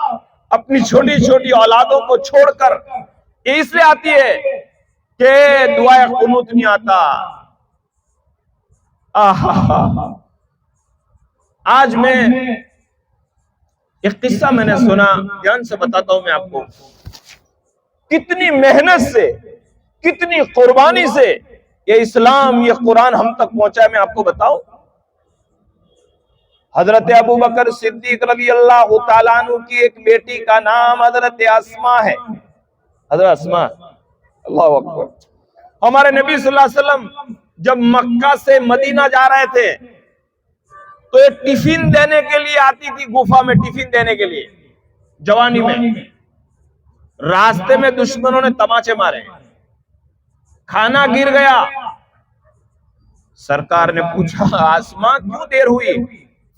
अपनी छोटी छोटी औलादों को छोड़कर इसलिए आती है कि दुआए कुनूत नहीं आता। आज मैं एक किस्सा मैंने सुना, ध्यान से बताता हूं मैं आपको। कितनी मेहनत से, कितनी कुर्बानी से ये इस्लाम, ये कुरान हम तक पहुंचा है, मैं आपको बताऊं। हजरत अबू बकर सिद्दीक रज़ी अल्लाह तआला अन्हु की एक बेटी का नाम हजरत अस्मा है। हजरत अस्मा, अल्लाह अकबर। हमारे नबी सल्लल्लाहु अलैहि वसल्लम जब मक्का से मदीना जा रहे थे तो ये टिफिन देने के लिए आती थी, गुफा में टिफिन देने के लिए जवानी में। रास्ते में दुश्मनों ने तमाचे मारे, खाना गिर गया। सरकार ने पूछा आसमा क्यों देर हुई?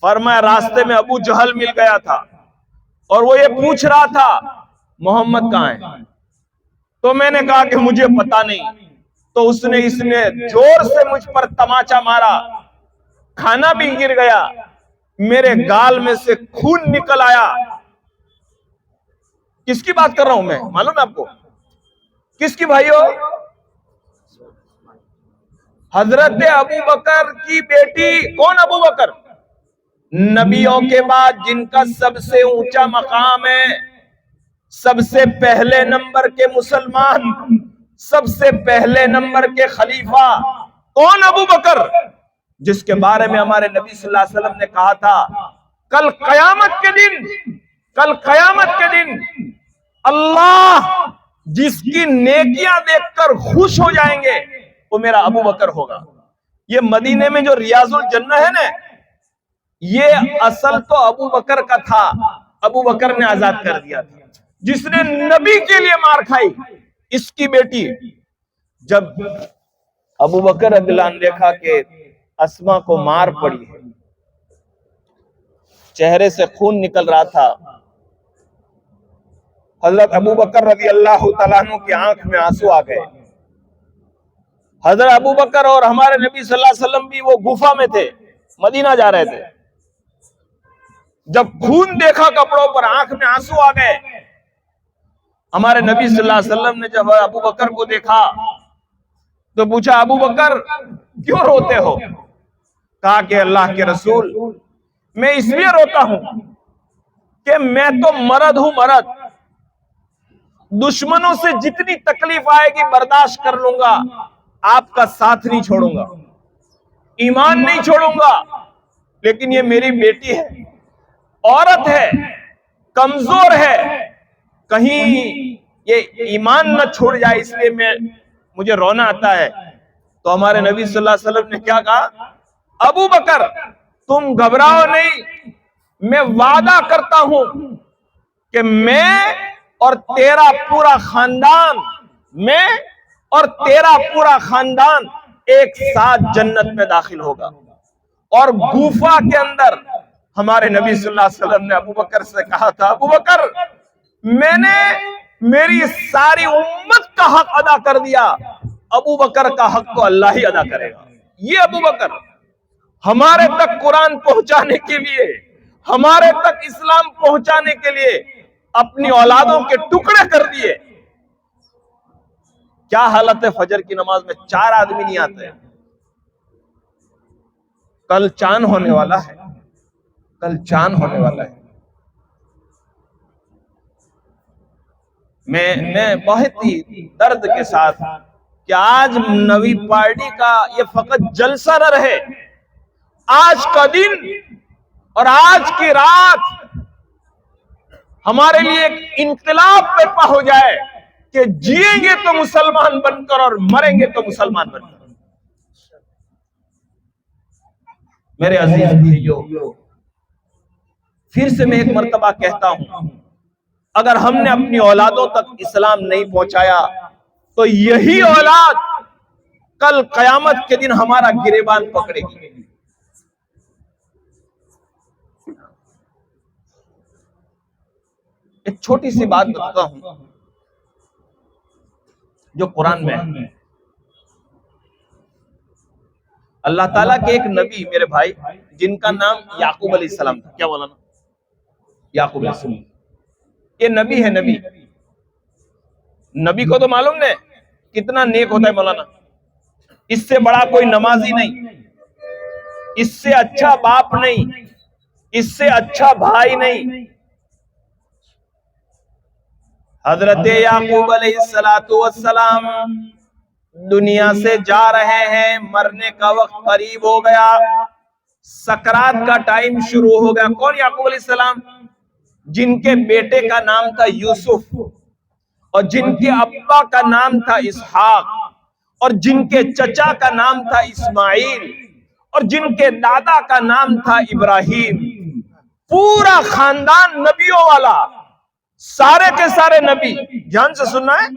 फरमाया रास्ते में अबू जहल मिल गया था और वो ये पूछ रहा था मोहम्मद कहाँ है। तो मैंने कहा कि मुझे पता नहीं। तो इसने जोर से मुझ पर तमाचा मारा, खाना भी गिर गया, मेरे गाल में से खून निकल आया। किसकी बात कर रहा हूं मैं, मालूम है आपको? किसकी भाइयों? हजरत अबू बकर की बेटी। कौन अबू बकर? नबियों के बाद जिनका सबसे ऊंचा मकाम है, सबसे पहले नंबर के मुसलमान, सबसे पहले नंबर के खलीफा। कौन? अबू बकर, जिसके बारे में हमारे नबी सल्लल्लाहु अलैहि वसल्लम ने कहा था कल कयामत के दिन अल्लाह जिसकी नेकियां देखकर खुश हो जाएंगे वो मेरा अबू बकर होगा। ये मदीने में जो रियाजुल जन्नह है ना, ये असल तो अबू बकर का था, अबू बकर ने आजाद कर दिया था। जिसने नबी के लिए मार खाई, इसकी बेटी। जब अबू बकर रज़ियल्लाहु अन्हु ने देखा कि अस्मा को मार पड़ी है, चेहरे से खून निकल रहा था, हजरत अबू बकर रज़ियल्लाहु तआला अन्हु की आंख में आंसू आ गए। हजरत अबू बकर और हमारे नबी सल्लल्लाहु अलैहि वसल्लम भी वो गुफा में थे, मदीना जा रहे थे। जब खून देखा कपड़ों पर, आंख में आंसू आ गए। हमारे नबी सल्लल्लाहु अलैहि वसल्लम ने जब अबू बकर को देखा तो पूछा अबू बकर क्यों रोते हो? कहा कि अल्लाह के रसूल, मैं इसलिए रोता हूं कि मैं तो मर्द हूं, मर्द। दुश्मनों से जितनी तकलीफ आएगी बर्दाश्त कर लूंगा, आपका साथ नहीं छोड़ूंगा, ईमान नहीं छोड़ूंगा। लेकिन ये मेरी बेटी है, औरत है, कमजोर है, कहीं ये ईमान न छोड़ जाए, इसलिए मुझे रोना आता है। तो हमारे नबी सल्लल्लाहु अलैहि वसल्लम ने क्या कहा, अबू बकर तुम घबराओ नहीं, मैं वादा करता हूं कि मैं और तेरा पूरा खानदान, मैं और तेरा पूरा खानदान एक साथ जन्नत में दाखिल होगा। और गुफा के अंदर हमारे नबी सल्लल्लाहु अलैहि वसल्लम ने अबू बकर से कहा था, अबू बकर मैंने मेरी सारी उम्मत का हक अदा कर दिया, अबू बकर का हक तो अल्लाह ही अदा करेगा। ये अबू बकर हमारे तक कुरान पहुंचाने के लिए, हमारे तक इस्लाम पहुंचाने के लिए अपनी औलादों के टुकड़े कर दिए। क्या हालत है, फजर की नमाज में 4 आदमी नहीं आते। कल चांद होने वाला है, कल चांद होने वाला है। मैं बहुत ही दर्द के साथ कि आज नवी पार्टी का ये फकत जलसा न रहे, आज का दिन और आज की रात हमारे लिए एक इनकलाब बर्पा हो जाए कि जिएंगे तो मुसलमान बनकर और मरेंगे तो मुसलमान बनकर। मेरे अजीज भाइयों, फिर से मैं एक मर्तबा कहता हूं, अगर हमने अपनी औलादों तक इस्लाम नहीं पहुंचाया तो यही औलाद कल कयामत के दिन हमारा गिरेबान पकड़ेगी। एक छोटी सी बात बताता हूं जो कुरान में है। अल्लाह ताला के एक नबी मेरे भाई, जिनका नाम याकूब अलैहिस्सलाम था। क्या बोला ना, याकूब अलैहिस्सलाम। ये नबी है, नबी। नबी को तो मालूम नहीं कितना नेक होता है मौलाना। इससे बड़ा कोई नमाजी नहीं, इससे अच्छा बाप नहीं, इससे अच्छा भाई नहीं। हजरत याकूब अलैहिस्सलातु वस्सलाम दुनिया से जा रहे हैं, मरने का वक्त करीब हो गया, सकरात का टाइम शुरू हो गया। कौन? याकूब अलैहिस्सलाम, जिनके बेटे का नाम था यूसुफ और जिनके अब्बा का नाम था इसहाक और जिनके चचा का नाम था इस्माइल और जिनके दादा का नाम था इब्राहिम। पूरा खानदान नबियों वाला, सारे के सारे नबी। ध्यान से सुनना है,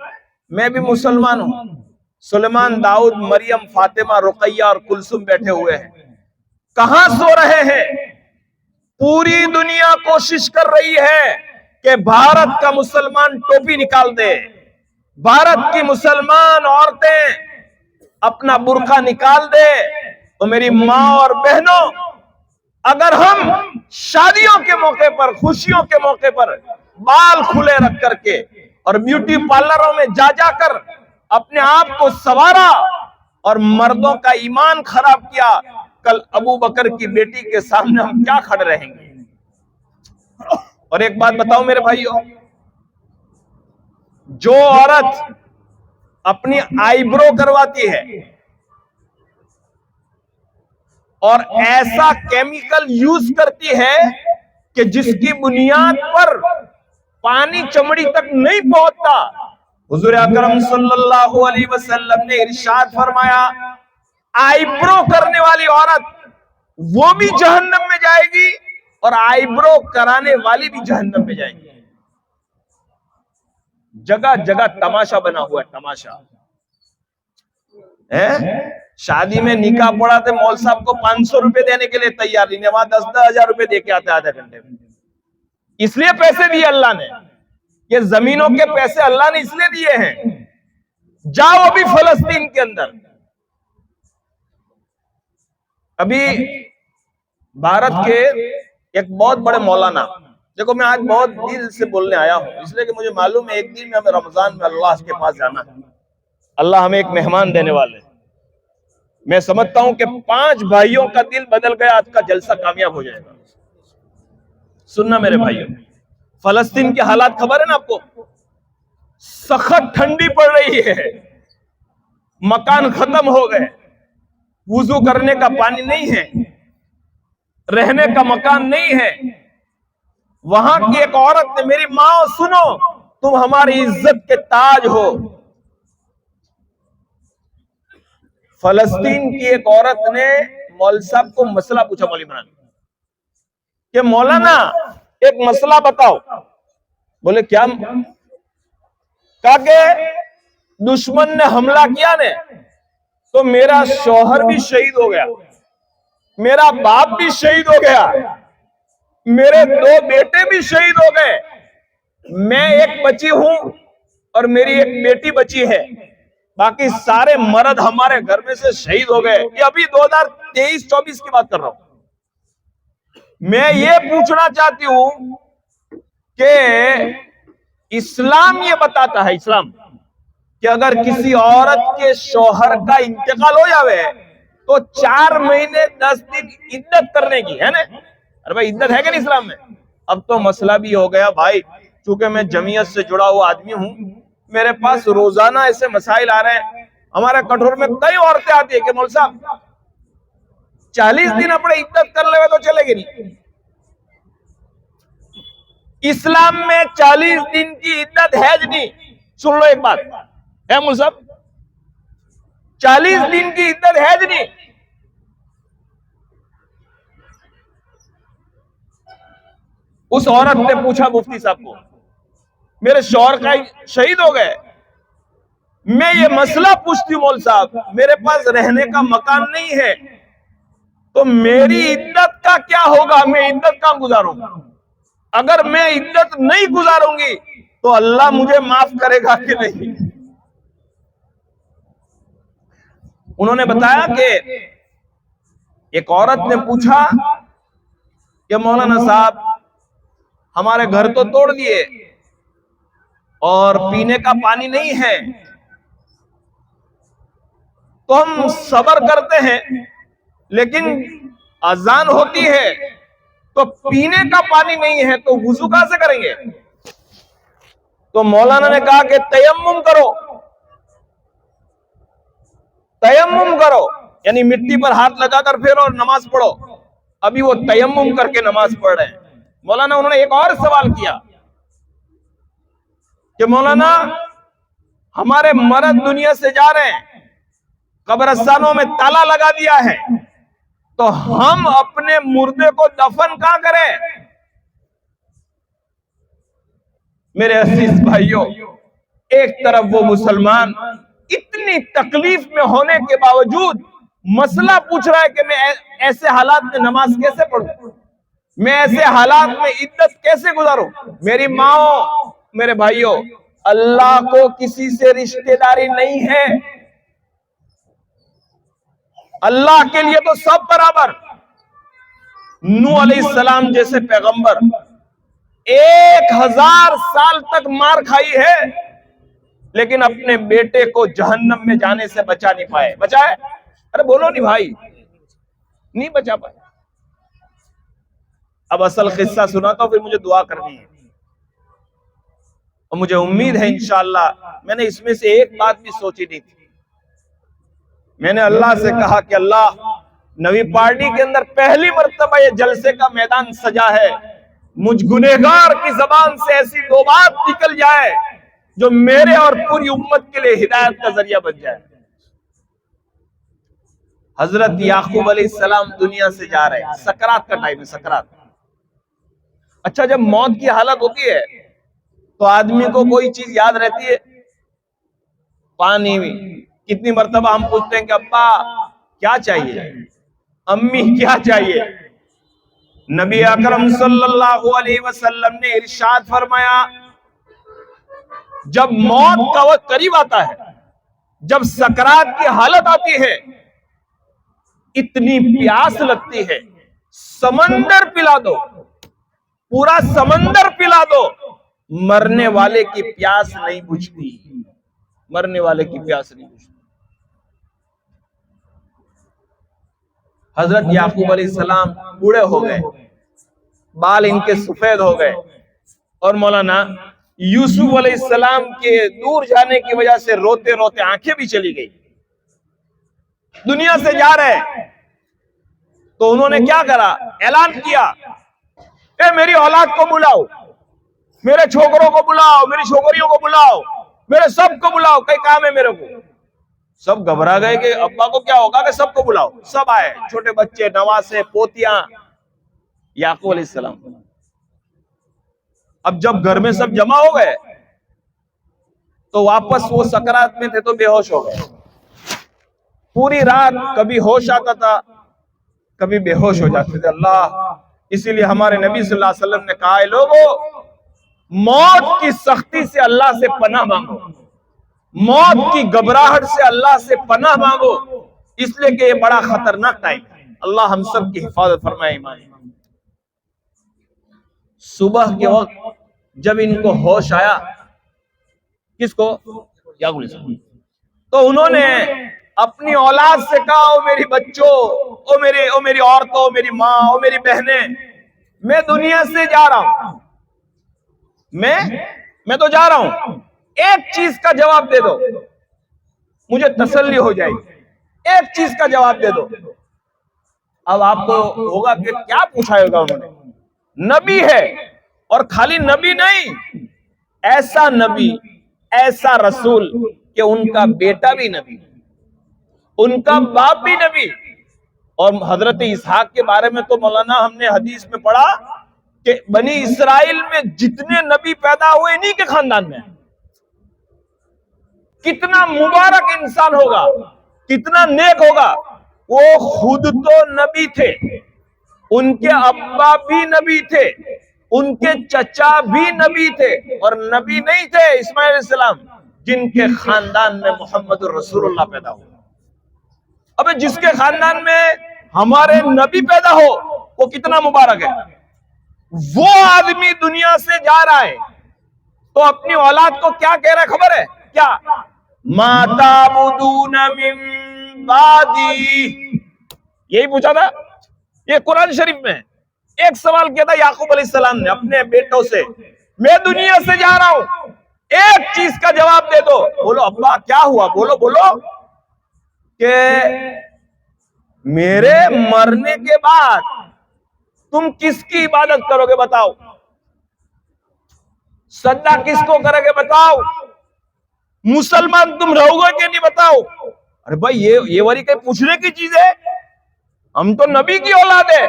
मैं भी मुसलमान हूं। सुलेमान, दाऊद, मरियम, फातिमा, रुकैया और कुलसुम बैठे हुए हैं। कहां सो रहे हैं? पूरी दुनिया कोशिश कर रही है कि भारत का मुसलमान टोपी निकाल दे, भारत की मुसलमान औरतें अपना बुर्का निकाल दे। तो मेरी माँ और बहनों, अगर हम शादियों के मौके पर, खुशियों के मौके पर बाल खुले रख करके और ब्यूटी पार्लरों में जा जाकर अपने आप को सवारा और मर्दों का ईमान खराब किया, कल अबू बकर की बेटी के सामने हम क्या खड़े रहेंगे? और एक बात बताओ मेरे भाइयों, जो औरत अपनी आईब्रो करवाती है और ऐसा केमिकल यूज करती है कि जिसकी बुनियाद पर पानी चमड़ी तक नहीं पहुंचता, हुजूर अकरम सल्लल्लाहु अलैहि वसल्लम ने इरशाद फरमाया, आईब्रो करने वाली औरत वो भी जहन्नम में जाएगी और आईब्रो कराने वाली भी जहन्नम में जाएगी। जगह जगह तमाशा बना हुआ है, तमाशा है। शादी में निकाह पड़ा थे, मौल साहब को 500 रुपए देने के लिए तैयार नहीं, वहां 10-10 हजार रुपए दे के आते आधे घंटे में। इसलिए पैसे दिए अल्लाह ने, ये जमीनों के पैसे अल्लाह ने इसलिए दिए हैं। जाओ अभी फलस्तीन के अंदर, अभी भारत के एक बहुत बड़े मौलाना, देखो मैं आज बहुत दिल से बोलने आया हूं, इसलिए कि मुझे मालूम है एक दिन में हमें रमजान में अल्लाह के पास जाना है। अल्लाह हमें एक मेहमान देने वाले। मैं समझता हूं कि 5 भाइयों का दिल बदल गया, आज का जलसा कामयाब हो जाएगा। सुनना मेरे भाइयों, फलस्तीन के हालात खबर है ना आपको? सख्त ठंडी पड़ रही है, मकान खत्म हो गए, वुजू करने का पानी नहीं है, रहने का मकान नहीं है। वहां की एक औरत ने, मेरी माँ सुनो, तुम हमारी इज्जत के ताज हो, फलस्तीन की एक औरत ने मौलवी साहब को मसला पूछा, मौलवी इमरान, कि मौलाना एक मसला बताओ। बोले क्या? कहा कि दुश्मन ने हमला किया ने तो मेरा शौहर भी शहीद हो गया, मेरा बाप भी शहीद हो गया, मेरे 2 बेटे भी शहीद हो गए, मैं एक बची हूं और मेरी एक बेटी बची है, बाकी सारे मर्द हमारे घर में से शहीद हो गए। ये अभी 2023-24 की बात कर रहा हूं। मैं ये पूछना चाहती हूं कि इस्लाम ये बताता है, इस्लाम, कि अगर किसी औरत के शौहर का इंतकाल हो जावे तो 4 महीने 10 दिन इद्दत करने की है ना। अरे भाई इद्दत है कि नहीं इस्लाम में? अब तो मसला भी हो गया भाई, चूंकि मैं जमीयत से जुड़ा हुआ आदमी हूं, मेरे पास रोजाना ऐसे मसाइल आ रहे हैं। हमारे कठोर में कई औरतें आती है कि मौलवी साहब 40 दिन अपने इद्दत कर ले तो चलेगी नहीं। इस्लाम में 40 दिन की इद्दत है नहीं। सुन लो एक बात है मौलवी साहब, 40 दिन की इद्दत है नहीं। उस औरत ने पूछा मुफ्ती साहब को, मेरे शौहर का शहीद हो गए, मैं ये मसला पूछती हूं मौलवी साहब, मेरे पास रहने का मकान नहीं है, तो मेरी इद्दत का क्या होगा? मैं इद्दत कहां गुजारूंगा? अगर मैं इद्दत नहीं गुजारूंगी तो अल्लाह मुझे माफ करेगा कि नहीं? उन्होंने बताया कि एक औरत ने पूछा कि मौलाना साहब हमारे घर तो तोड़ दिए और पीने का पानी नहीं है, तो हम सब्र करते हैं, लेकिन अजान होती है तो पीने का पानी नहीं है, तो वुजू कहां से करेंगे? तो मौलाना ने कहा कि तयम्मुम करो, तयम्मुम करो, यानी मिट्टी पर हाथ लगाकर फेरो और नमाज पढ़ो। अभी वो तयम्मुम करके नमाज पढ़ रहे हैं। मौलाना उन्होंने एक और सवाल किया कि मौलाना हमारे मर्द दुनिया से जा रहे हैं, कब्रिस्तानों में ताला लगा दिया है, तो हम अपने मुर्दे को दफन कहां करें? मेरे अजीज भाइयों, एक तरफ वो मुसलमान इतनी तकलीफ में होने के बावजूद मसला पूछ रहा है कि मैं ऐसे हालात में नमाज कैसे पढ़ूं, मैं ऐसे हालात में इद्दत कैसे गुजारूं। मेरी माओ, मेरे भाइयों, अल्लाह को किसी से रिश्तेदारी नहीं है। अल्लाह के लिए तो सब बराबर। नूह अलैहिस्सलाम जैसे पैगंबर 1000 साल तक मार खाई है, लेकिन अपने बेटे को जहन्नम में जाने से बचा नहीं पाए। बचाए? अरे बोलो नहीं भाई, नहीं बचा पाए। अब असल किस्सा सुना तो फिर मुझे दुआ करनी है, और मुझे उम्मीद है इंशाअल्लाह। मैंने इसमें से एक बात भी सोची नहीं थी। मैंने अल्लाह से कहा कि अल्लाह, नवी पार्टी के अंदर पहली मर्तबा ये जलसे का मैदान सजा है, मुझ गुनहगार की जबान से ऐसी 2 बात निकल जाए जो मेरे और पूरी उम्मत के लिए हिदायत का जरिया बन जाए। हजरत याकूब अलैहिस्सलाम दुनिया से जा रहे हैं, सकरात का टाइम है, सकरात। अच्छा, जब मौत की हालत होती है तो आदमी को कोई चीज याद रहती है? पानी में। कितनी मर्तबा हम पूछते हैं कि अब्बा क्या चाहिए, अम्मी क्या चाहिए? नबी अकरम सल्लल्लाहु अलैहि वसल्लम ने इरशाद फरमाया, जब मौत का वक्त करीब आता है, जब सकरात की हालत आती है, इतनी प्यास लगती है, समंदर पिला दो, पूरा समंदर पिला दो, मरने वाले की प्यास नहीं बुझती, मरने वाले की प्यास नहीं बुझती। हजरत याकूब अलैहिस्सलाम बूढ़े हो गए, बाल इनके सफेद हो गए, और मौलाना यूसुफ अलैहिस्सलाम के दूर जाने की वजह से रोते रोते आंखें भी चली गई। दुनिया से जा रहे, तो उन्होंने क्या करा? ऐलान किया, ए मेरी औलाद को बुलाओ, मेरे छोकरों को बुलाओ, मेरी छोकरियों को बुलाओ, मेरे सबको बुलाओ, कई काम है मेरे को। सब घबरा गए कि अब्बा को क्या होगा, कि सबको बुलाओ। सब आए, छोटे बच्चे, नवासे, पोतियां, याकूब अलैहिस्सलाम। अब जब घर में सब जमा हो गए तो वापस वो सकरात में थे तो बेहोश हो गए। पूरी रात कभी होश आता था, कभी बेहोश हो जाते थे। अल्लाह, इसीलिए हमारे नबी सल्लल्लाहु अलैहि वसल्लम ने कहा है, लोगों मौत की सख्ती से अल्लाह से पनाह मांगो, मौत की घबराहट से अल्लाह से पनाह मांगो, इसलिए कि ये बड़ा खतरनाक टाइम है। अल्लाह हम सब की हिफाजत फरमाए। ईमान। सुबह के वक्त जब इनको होश आया, किसको, याकूब अलैहिस्सलाम, तो उन्होंने अपनी औलाद से कहा, ओ मेरी बच्चों, ओ मेरी औरतों, ओ मेरी माँ, ओ मेरी बहनें, मैं दुनिया से जा रहा हूं, मैं तो जा रहा हूं, एक चीज का जवाब दे दो, मुझे तसल्ली हो जाएगी, एक चीज का जवाब दे दो। अब आपको होगा कि क्या पूछा होगा उन्होंने। नबी है, और खाली नबी नहीं, ऐसा नबी, ऐसा रसूल कि उनका बेटा भी नबी, उनका बाप भी नबी। और हजरत इसहाक के बारे में तो मौलाना हमने हदीस में पढ़ा कि बनी इसराइल में जितने नबी पैदा हुए इन्हीं के खानदान में। कितना मुबारक इंसान होगा, कितना नेक होगा। वो खुद तो नबी थे, उनके अब्बा भी नबी थे, उनके चचा भी नबी थे, और नबी नहीं थे इस्माइल अलैहिस्सलाम, जिनके खानदान में मोहम्मद रसूलुल्लाह पैदा हुआ। अबे जिसके खानदान में हमारे नबी पैदा हो वो कितना मुबारक है। वो आदमी दुनिया से जा रहा है तो अपनी औलाद को क्या कह रहा है खबर है क्या? माता बुदून मिन बादी, यही पूछा था। ये कुरान शरीफ में एक सवाल किया था याकूब अलैहिस्सलाम ने अपने बेटों से, मैं दुनिया से जा रहा हूं, एक चीज का जवाब दे दो। बोलो अब्बा क्या हुआ, बोलो बोलो कि मेरे मरने के बाद तुम किसकी इबादत करोगे बताओ, सजदा किसको करोगे बताओ, मुसलमान तुम रहोगे कि नहीं बताओ। अरे भाई ये वाली कहीं पूछने की चीज है, हम तो नबी की औलाद है।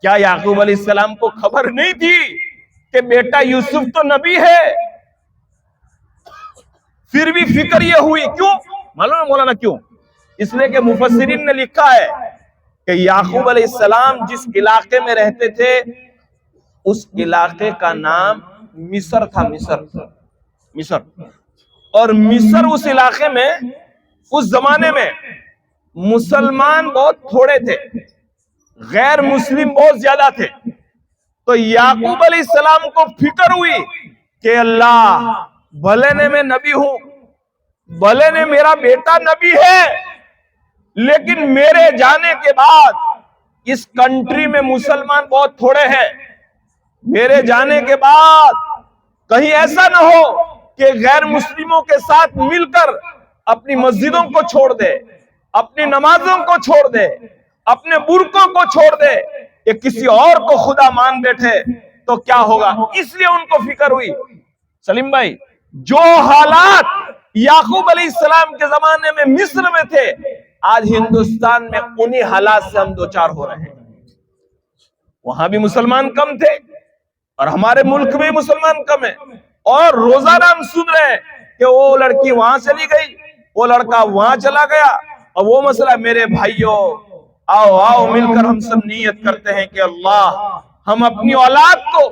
क्या याकूब अलैहिस्सलाम को खबर नहीं थी कि बेटा यूसुफ तो नबी है? फिर भी फिक्र ये हुई, क्यों मालूम है मौलाना क्यों? इसलिए कि मुफस्सिरीन ने लिखा है कि याकूब अलैहिस्सलाम जिस इलाके में रहते थे उस इलाके का नाम मिस्र था, मिस्र। और मिस्र उस इलाके में उस जमाने में मुसलमान बहुत थोड़े थे, गैर मुस्लिम बहुत ज्यादा थे। तो याकूब अलैहिस्सलाम को फिक्र हुई कि अल्लाह भले ने मैं नबी हूं, भले ने मेरा बेटा नबी है, लेकिन मेरे जाने के बाद इस कंट्री में मुसलमान बहुत थोड़े हैं। मेरे जाने के बाद कहीं ऐसा ना हो कि गैर मुस्लिमों के साथ मिलकर अपनी मस्जिदों को छोड़ दे, अपनी नमाजों को छोड़ दे, अपने बुरकों को छोड़ दे, ये किसी और को खुदा मान बैठे तो क्या होगा। इसलिए उनको फिक्र हुई। सलीम भाई, जो हालात याकूब अलैहिस्सलाम के जमाने में मिस्र में थे, आज हिंदुस्तान में उन्हीं हालात से हम दो चार हो रहे हैं। वहां भी मुसलमान कम थे और हमारे मुल्क में मुसलमान कम है, और रोजाना हम सुन रहे हैं कि वो लड़की वहां चली गई, वो लड़का वहां चला गया। और वो मसला, मेरे भाइयों आओ आओ मिलकर हम सब नियत करते हैं कि अल्लाह हम अपनी औलाद को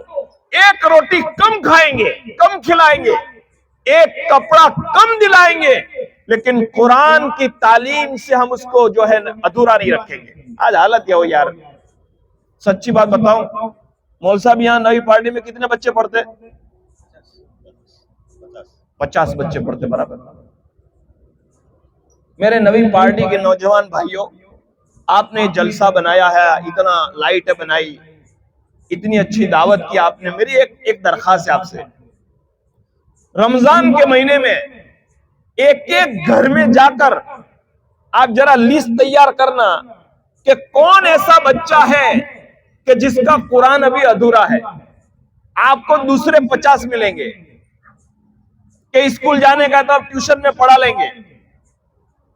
एक रोटी कम खाएंगे, कम खिलाएंगे, एक कपड़ा कम दिलाएंगे, लेकिन कुरान की तालीम से हम उसको जो है अधूरा नहीं रखेंगे। आज हालत क्या हो यार, सच्ची बात बताऊं, मौल साहब यहाँ नवी पार्टी में कितने बच्चे पढ़ते? 50 बच्चे पढ़ते बराबर। मेरे नवी पार्टी के नौजवान भाइयों, आपने जलसा बनाया है, इतना लाइट बनाई, इतनी अच्छी दावत की आपने। मेरी एक दरखास्त है आपसे, रमजान के महीने में एक एक घर में जाकर आप जरा लिस्ट तैयार करना कि कौन ऐसा बच्चा है कि जिसका कुरान अभी अधूरा है। आपको दूसरे 50 मिलेंगे कि स्कूल जाने का तो आप ट्यूशन में पढ़ा लेंगे,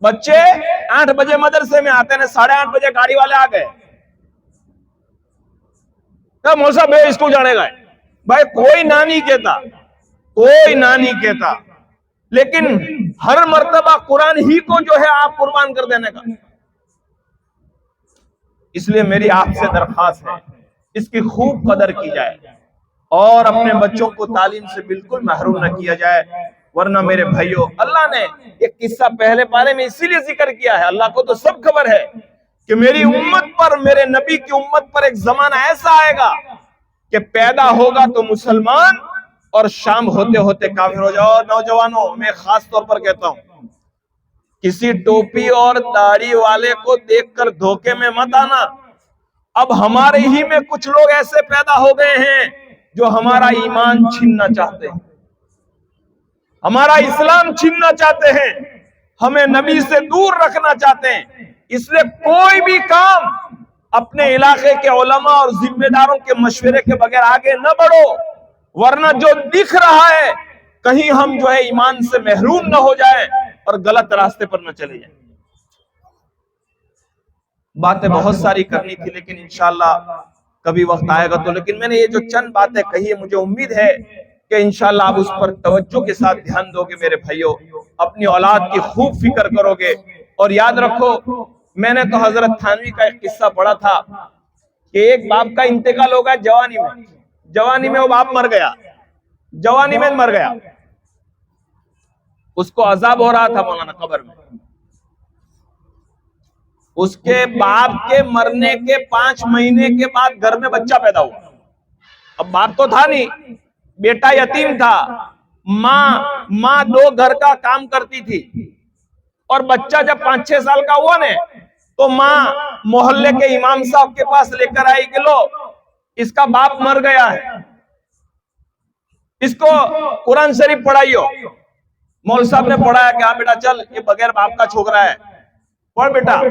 बच्चे 8 बजे मदरसे में आते हैं, 8:30 बजे गाड़ी वाले आ गए, तो मौसा बे स्कूल जाने गए। भाई कोई ना नहीं कहता, कोई ना नहीं कहता, लेकिन हर मर्तबा कुरान ही को जो है आप कुर्बान कर देने का। इसलिए मेरी आपसे दरख्वास्त है, इसकी खूब कदर की जाए और अपने बच्चों को तालीम से बिल्कुल महरूम न किया जाए। वरना मेरे भाइयों, अल्लाह ने एक किस्सा पहले पारे में इसीलिए जिक्र किया है, अल्लाह को तो सब खबर है कि मेरी उम्मत पर, मेरे नबी की उम्मत पर एक जमाना ऐसा आएगा कि पैदा होगा तो मुसलमान और शाम होते होते काफिर हो जाओ। नौजवानों, मैं खास तौर पर कहता हूं, किसी टोपी और दाढ़ी वाले को देखकर धोखे में मत आना। अब हमारे ही में कुछ लोग ऐसे पैदा हो गए हैं जो हमारा ईमान छीनना चाहते हैं, हमारा इस्लाम छीनना चाहते हैं, हमें नबी से दूर रखना चाहते हैं। इसलिए कोई भी काम अपने इलाके के उलमा और जिम्मेदारों के मशवरे के बगैर आगे न बढ़ो, वरना जो दिख रहा है कहीं हम जो है ईमान से महरूम न हो जाए और गलत रास्ते पर न चले जाए। बातें बहुत सारी करनी थी, लेकिन इंशाअल्लाह कभी वक्त आएगा तो। लेकिन मैंने ये जो चंद बातें कही है, मुझे उम्मीद है कि इंशाअल्लाह आप उस पर तवज्जो के साथ ध्यान दोगे मेरे भाइयों, अपनी औलाद की खूब फिक्र करोगे। और याद रखो, मैंने तो हजरत थानवी का एक किस्सा पढ़ा था कि एक बाप का इंतकाल हो गया जवानी में वो बाप मर गया, जवानी में मर गया, उसको अजाब हो रहा था मौलाना कब्र में। उसके बाप के मरने के 5 महीने के बाद घर में बच्चा पैदा हुआ। अब बाप तो था नहीं, बेटा यतीम था, माँ 2 घर का काम करती थी, और बच्चा जब 5-6 साल का हुआ ने तो माँ मोहल्ले के इमाम साहब के पास लेकर आई कि लो, इसका बाप मर गया है, इसको कुरान शरीफ पढ़ाइयो। मौल साहब ने पढ़ाया कि हाँ बेटा चल, ये बगैर बाप का छोकरा है, पढ़ बेटा।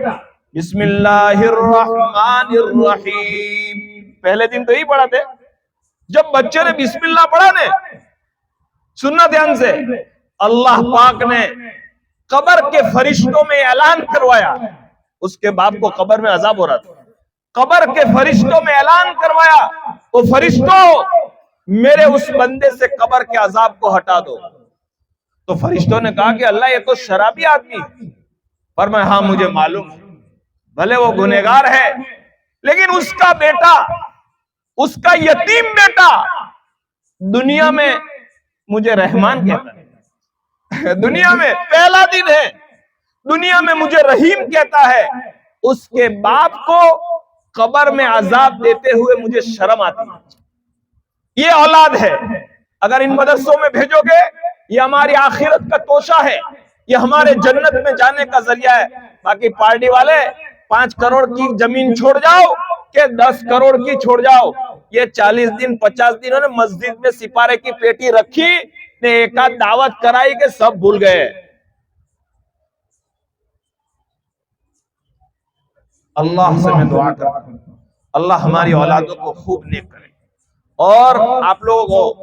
बिस्मिल्लाहिर्रहमानिर्रहीम, पहले दिन तो यही पढ़ाते। जब बच्चे ने बिस्मिल्लाह पढ़ा ने, सुनना ध्यान से, अल्लाह पाक ने कब्र के फरिश्तों में ऐलान करवाया, उसके बाप को कब्र में अजाब हो रहा था, कब्र के फरिश्तों में ऐलान करवाया, वो फरिश्तों मेरे उस बंदे से कब्र के अजाब को हटा दो। तो फरिश्तों ने कहा कि अल्लाह ये तो शराबी आदमी है। फरमाया हाँ मुझे मालूम है, भले वो गुनहगार है, लेकिन उसका बेटा, उसका यतीम बेटा दुनिया में मुझे रहमान कहता है, दुनिया में पहला दिन है, दुनिया में मुझे रहीम कहता है। उसके बाप को कब्र में अजाब देते हुए मुझे शर्म आती है। ये औलाद है, अगर इन मदरसों में भेजोगे, ये हमारी आखिरत का तोशा है, ये हमारे जन्नत में जाने का जरिया है। बाकी पार्टी वाले 5 करोड़ की जमीन छोड़ जाओ के 10 करोड़ की छोड़ जाओ, ये 40 दिन 50 दिन ने मस्जिद में सिपारे की पेटी रखी ने, एक आध दावत कराई के सब भूल गए। अल्लाह से मैं दुआ करता हूं, अल्लाह हमारी औलादों को खूब नेक करे और आप लोगों को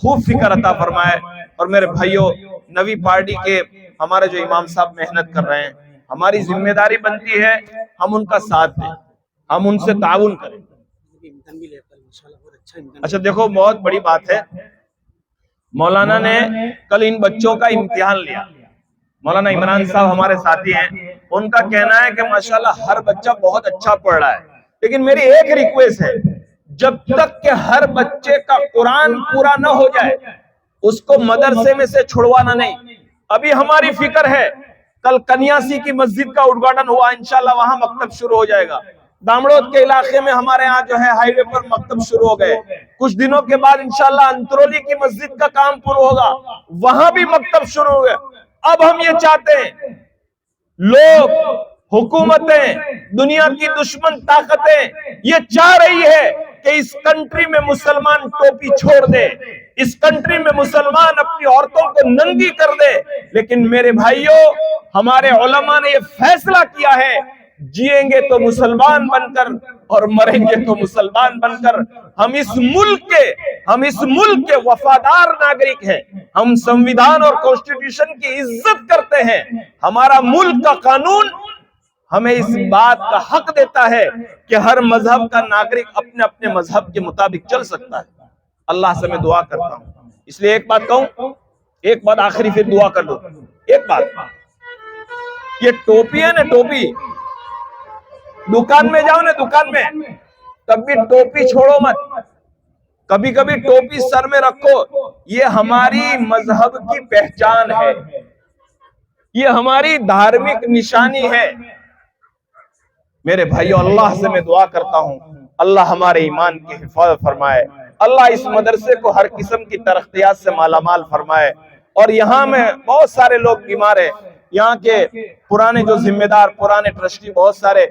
खूब फिक्र अता फरमाए। और मेरे भाइयों, नवी पार्टी के हमारे जो इमाम साहब मेहनत कर रहे हैं, हमारी जिम्मेदारी बनती है हम उनका साथ दें, हम उनसे ताउन करें। अच्छा देखो, बहुत बड़ी बात है, मौलाना ने कल इन बच्चों का इम्तिहान लिया। मौलाना इमरान साहब हमारे साथी हैं, उनका कहना है कि माशाल्लाह हर बच्चा बहुत अच्छा पढ़ रहा है, लेकिन मेरी एक रिक्वेस्ट है, जब तक कि हर बच्चे का कुरान पूरा न हो जाए उसको मदरसे में से छुड़वाना नहीं। अभी हमारी फिक्र है, कल कन्यासी की मस्जिद का उद्घाटन हुआ, इंशाल्लाह वहां मकतब शुरू हो जाएगा। दामड़ोद के इलाके में हमारे यहाँ जो है हाईवे पर मकतब शुरू हो गए, कुछ दिनों के बाद इंशाल्लाह अंतरोली की मस्जिद का काम पूरा होगा, वहां भी मकतब शुरू हो गए। अब हम ये चाहते हैं, लोग, हुकूमतें, दुनिया की दुश्मन ताकतें ये चाह रही है कि इस कंट्री में मुसलमान टोपी छोड़ दे, इस कंट्री में मुसलमान अपनी औरतों को नंगी कर दे। लेकिन मेरे भाइयों, हमारे उलमा ने ये फैसला किया है, जिएंगे तो मुसलमान बनकर और मरेंगे तो मुसलमान बनकर। हम इस मुल्क के वफादार नागरिक हैं। हम संविधान और कॉन्स्टिट्यूशन की इज्जत करते हैं। हमारा मुल्क का कानून हमें इस बात का हक देता है कि हर मजहब का नागरिक अपने अपने मजहब के मुताबिक चल सकता है। अल्लाह से मैं दुआ करता हूँ। इसलिए एक बात कहूं, एक बात आखिरी, फिर दुआ कर लो। एक बात, ये टोपी है ना, टोपी, दुकान में जाओ ना, दुकान में कभी टोपी छोड़ो मत, कभी कभी टोपी सर में रखो। ये हमारी मजहब की पहचान है, ये हमारी धार्मिक निशानी है। मेरे भाइयों, अल्लाह से मैं दुआ करता हूं, अल्लाह हमारे ईमान की हिफाजत फरमाए। अल्लाह इस मदरसे को हर किस्म की तरक्कियात से मालामाल फरमाए। और यहाँ में बहुत सारे लोग बीमार है, यहाँ के पुराने जो जिम्मेदार, पुराने ट्रस्टी बहुत सारे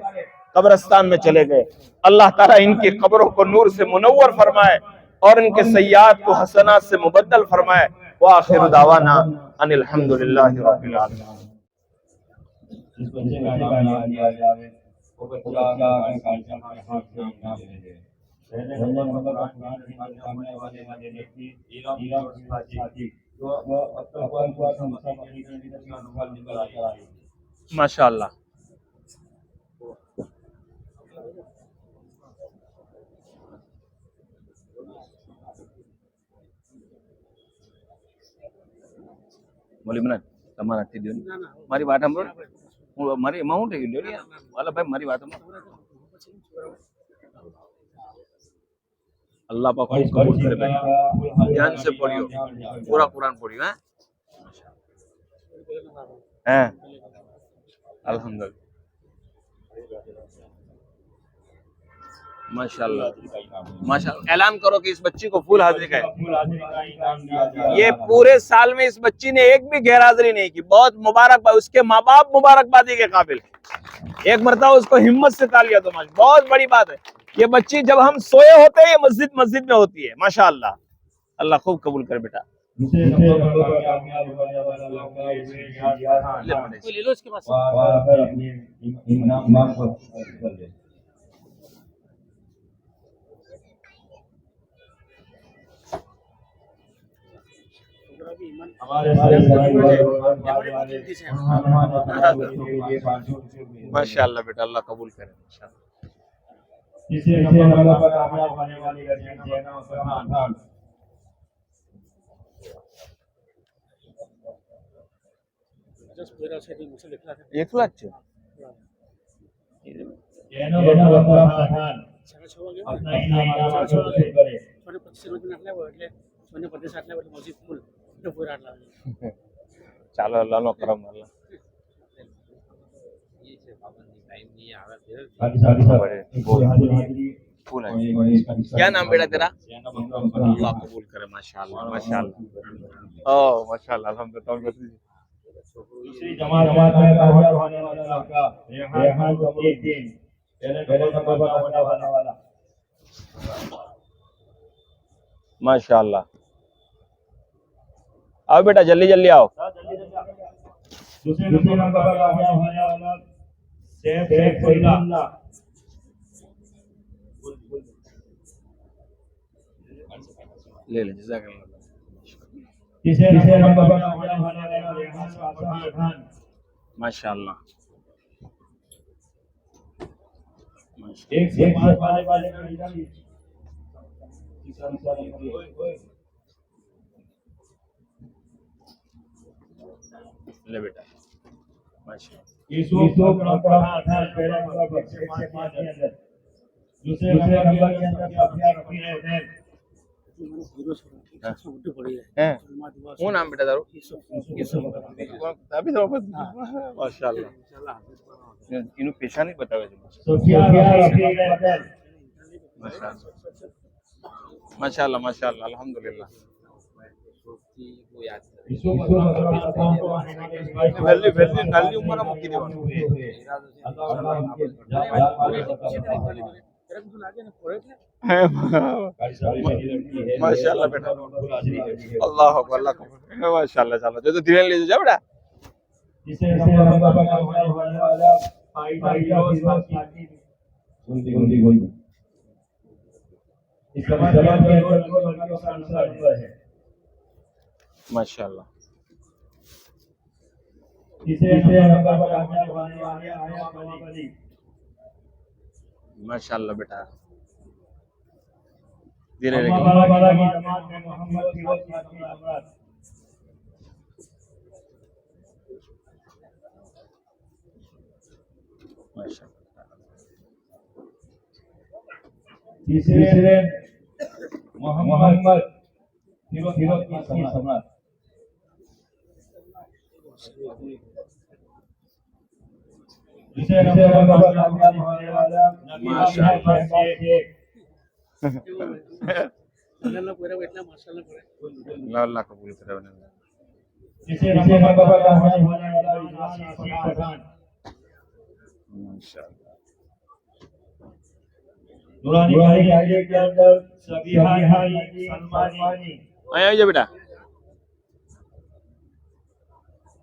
कब्रिस्तान में चले गए। अल्लाह ताला इनकी कब्रों को नूर से मुनव्वर फरमाए और इनके सय्यात को हसनात से मुबद्दल फरमाए। व आखिर दावाना अनिल हम्दुलिल्लाहि रब्बिल आलमीन। माशाअल्लाह। बोली mana તમારા થી દો મારી વાત સાંભળો, હું મારી અમાઉન્ટ થઈ ગયો વાલા ભાઈ, મારી વાત अल्लाह पाक खूब कबूल करे भाई, ध्यान से पढ़ियो, पूरा कुरान पढ़ियो। हैं अल्हम्दुलिल्लाह, माशाल्लाह माशाल्लाह। ऐलान करो कि इस बच्ची को फुल हाजिरी का है। ये पूरे साल में इस बच्ची ने एक भी गैर हाजिरी नहीं की। बहुत मुबारकबाद, उसके माँ बाप मुबारकबादी के काबिल। एक मरतबा उसको हिम्मत से तालियां दो, बहुत बड़ी बात है। ये बच्ची जब हम सोए होते हैं, ये मस्जिद में होती है। माशाअल्लाह, अल्लाह खूब कबूल करे बेटा। ले लो इसके पास। माशाअल्लाह बेटा, अल्लाह कबूल करे। एक लाख ચાલો અલ્લાહનો કરમ। અલ્લાહ क्या नाम बेटा तेरा? अल्लाह कबूल करे। माशाअल्लाह माशाअल्लाह, ओह माशाअल्लाह, अल्हम्दुलिल्लाह। दूसरी जमात में कामयाब होने वाला लड़का रेहान एक दिन पहले नंबर पर होने वाला। माशाअल्लाह। आओ बेटा, जल्दी जल्दी आओ। दूसरे नंबर पर कामयाब होने वाला शेख फरीदुल्लाह। ले ले, जज़ाकल्लाह। तीसरे नंबर पर कामयाब होने वाला रेहान खान। माशाअल्लाह। एक से पांच वाले ले बेटा, माशाअल्लाह। दूसरे नंबर के अंदर हैं હું નામ બેટા તારું? માશાઅલ્લાહ, એનું પેશાની બતાવે છે। માશાઅલ્લાહ માશાઅલ્લાહ, અલ્હમ્દુલિલ્લાહ। વેલી વેલી નાલી ઉંમરમાં મૂકી દેવાનું। माशाअल्लाह बेटा, अल्लाह अकबर, अल्लाह अकबर, माशाअल्लाह। चलो जो तो धीरे ले जा बेटा। इसका जवाब के अंदर दो लड़कियों का आंसर है। माशाल्लाह। तीसरे नंबर पर कामयाब होने वाले आया नवाब अली। माशाल्लाह बेटा, धीरे अम्मा धीरे। बाला की जमात में मोहम्मद फिरोज फातिमा अमरात। माशाल्लाह। तीसरे मोहम्मद फिरोज की सम्राट। दूसरे नंबर पर कामयाब होने वाला माशाल्लाह। अल्लाह कबूल करे। तीसरे नंबर पर कामयाब होने वाला नासिर पठान। माशाल्लाह। नूरानी गाड़ी के अंदर सबीहा सलमानी। आया जा बेटा।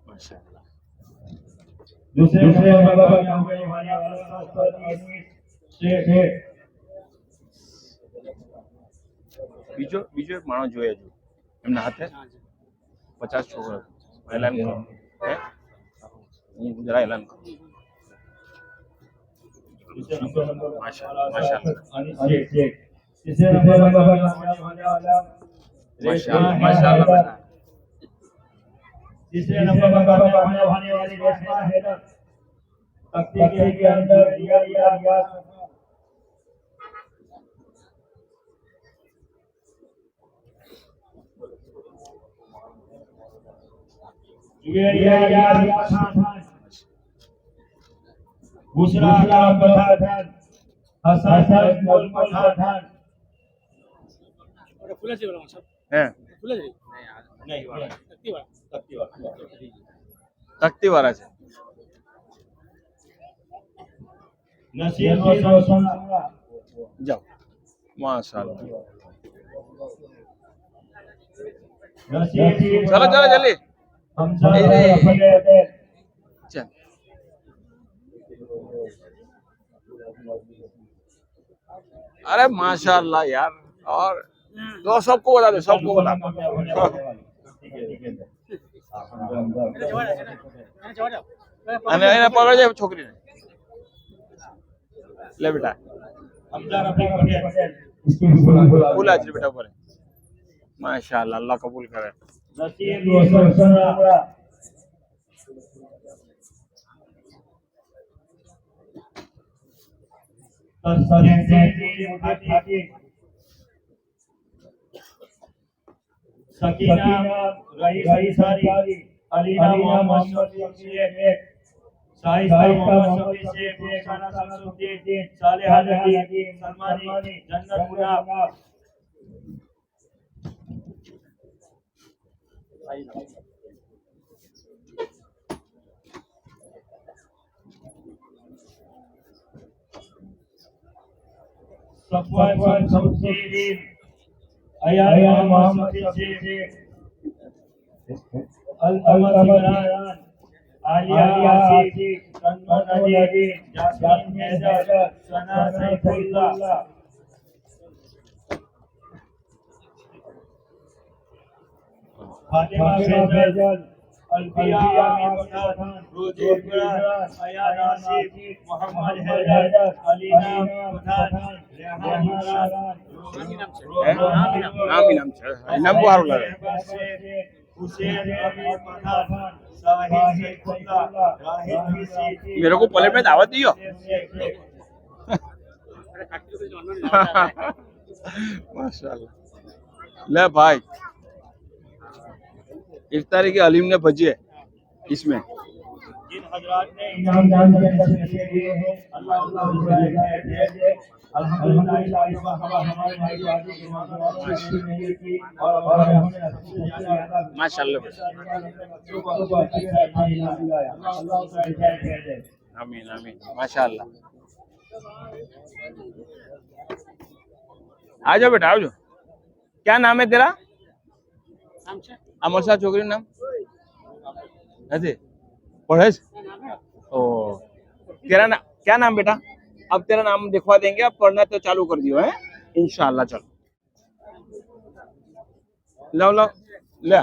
माशाल्लाह। दूसरे नंबर पर कामयाब होने वाला शेख। બીજો એક માણસ જોયા જો એમના હાથે 50 છોકરા એલાન કરો હે હું જરા એલાન કરું માશાલ્લાહ માશાલ્લાહ तीसरे नंबर पर कामयाब होने वाला माशाल्लाह माशाल्लाह बेटा तीसरे नंबर पर कामयाब होने वाली रेशमा हैदर। तकदीर के अंदर रिया दूसरा पठान हसन पठान। હે તકતી વાળા છે नसीर रोशन જાઓ માશાલ્લાહ चलो चलो जल्दी हमजा चल अरे माशाल्लाह यार और तो सबको बता दो सबको बता दो અને એને પકડજે છોકરીને લે બેટા हमजा रफीक पटेल फूल हाजिर बेटा ऊपर माशाल्लाह अल्लाह कबूल करे नसीर रोशन सकीना रही सारी अलीना मोहम्मद साहिस्ता मोहम्मद शफी से खाना शमसुद्दीन सालेहा नदी सलमानी जन्नत गुलाब सफवान शमसुद्दीन अया मोहम्मद शफी अल-अमरान आलिया आसिफ सनमन नदी जासमीन हैदर सना सैफुल्लाह फातिमा फैजल अलबिया पठान रोजी इमरान अया नासिफ मोहम्मद हैदर अलीना पठान रेहान इमरान નામ છે નામ બહુ સારું લાગે हुसैन अमीर पठान साहिल सैफुल्लाह राहिल मिसी मेरे को प्लेट में दावत दियो माशाल्लाह ले भाई इफ्तारी के हलीम ने भजी है इसमें जिन हजरात ने इनाम दान के नसीब दिए हैं अल्लाह उनको अल्हम्दुलिल्लाह इस बार हमारे भाई शादी के मामले में की और हमने माशाल्लाह अल्लाह आमीन आमीन माशाल्लाह आ जाओ बेटा आओ क्या नाम है तेरा अमर शाह छोकरी नाम નથી પડે છે ઓ क्या नाम बेटा? अब तेरा नाम दिखवा देंगे, अब पढ़ना तो चालू कर दियो है इंशाल्लाह। चलो लो लो ले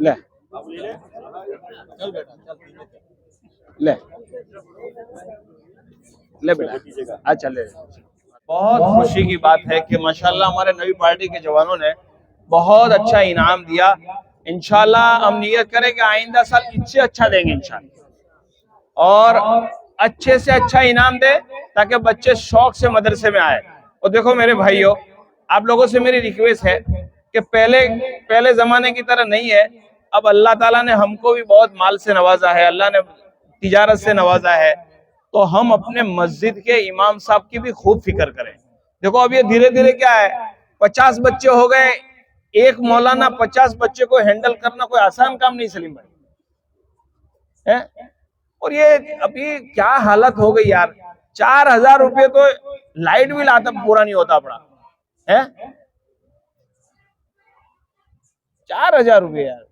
ले ले ले बेटा, अच्छा ले। बहुत खुशी की बात है कि माशाल्लाह हमारे नवी पार्टी के जवानों ने बहुत अच्छा इनाम दिया। इंशाल्लाह हम नियत करें कि आइंदा साल इससे अच्छा देंगे इंशाल्लाह, और अच्छे से अच्छा इनाम दे ताकि बच्चे शौक से मदरसे में आए। और देखो मेरे भाइयों, आप लोगों से मेरी रिक्वेस्ट है कि पहले जमाने की तरह नहीं है। अब अल्लाह ताला ने हमको भी बहुत माल से नवाजा है, अल्लाह ने तिजारत से नवाजा है, तो हम अपने मस्जिद के इमाम साहब की भी खूब फिक्र करें। देखो अब ये धीरे धीरे क्या है, 50 बच्चे हो गए, एक मौलाना 50 बच्चे को हैंडल करना कोई आसान काम नहीं सलीम भाई है। और ये अभी क्या हालत हो गई यार, 4000 रुपये तो लाइट बिल आता पूरा नहीं होता अपना है, 4000 रुपये यार।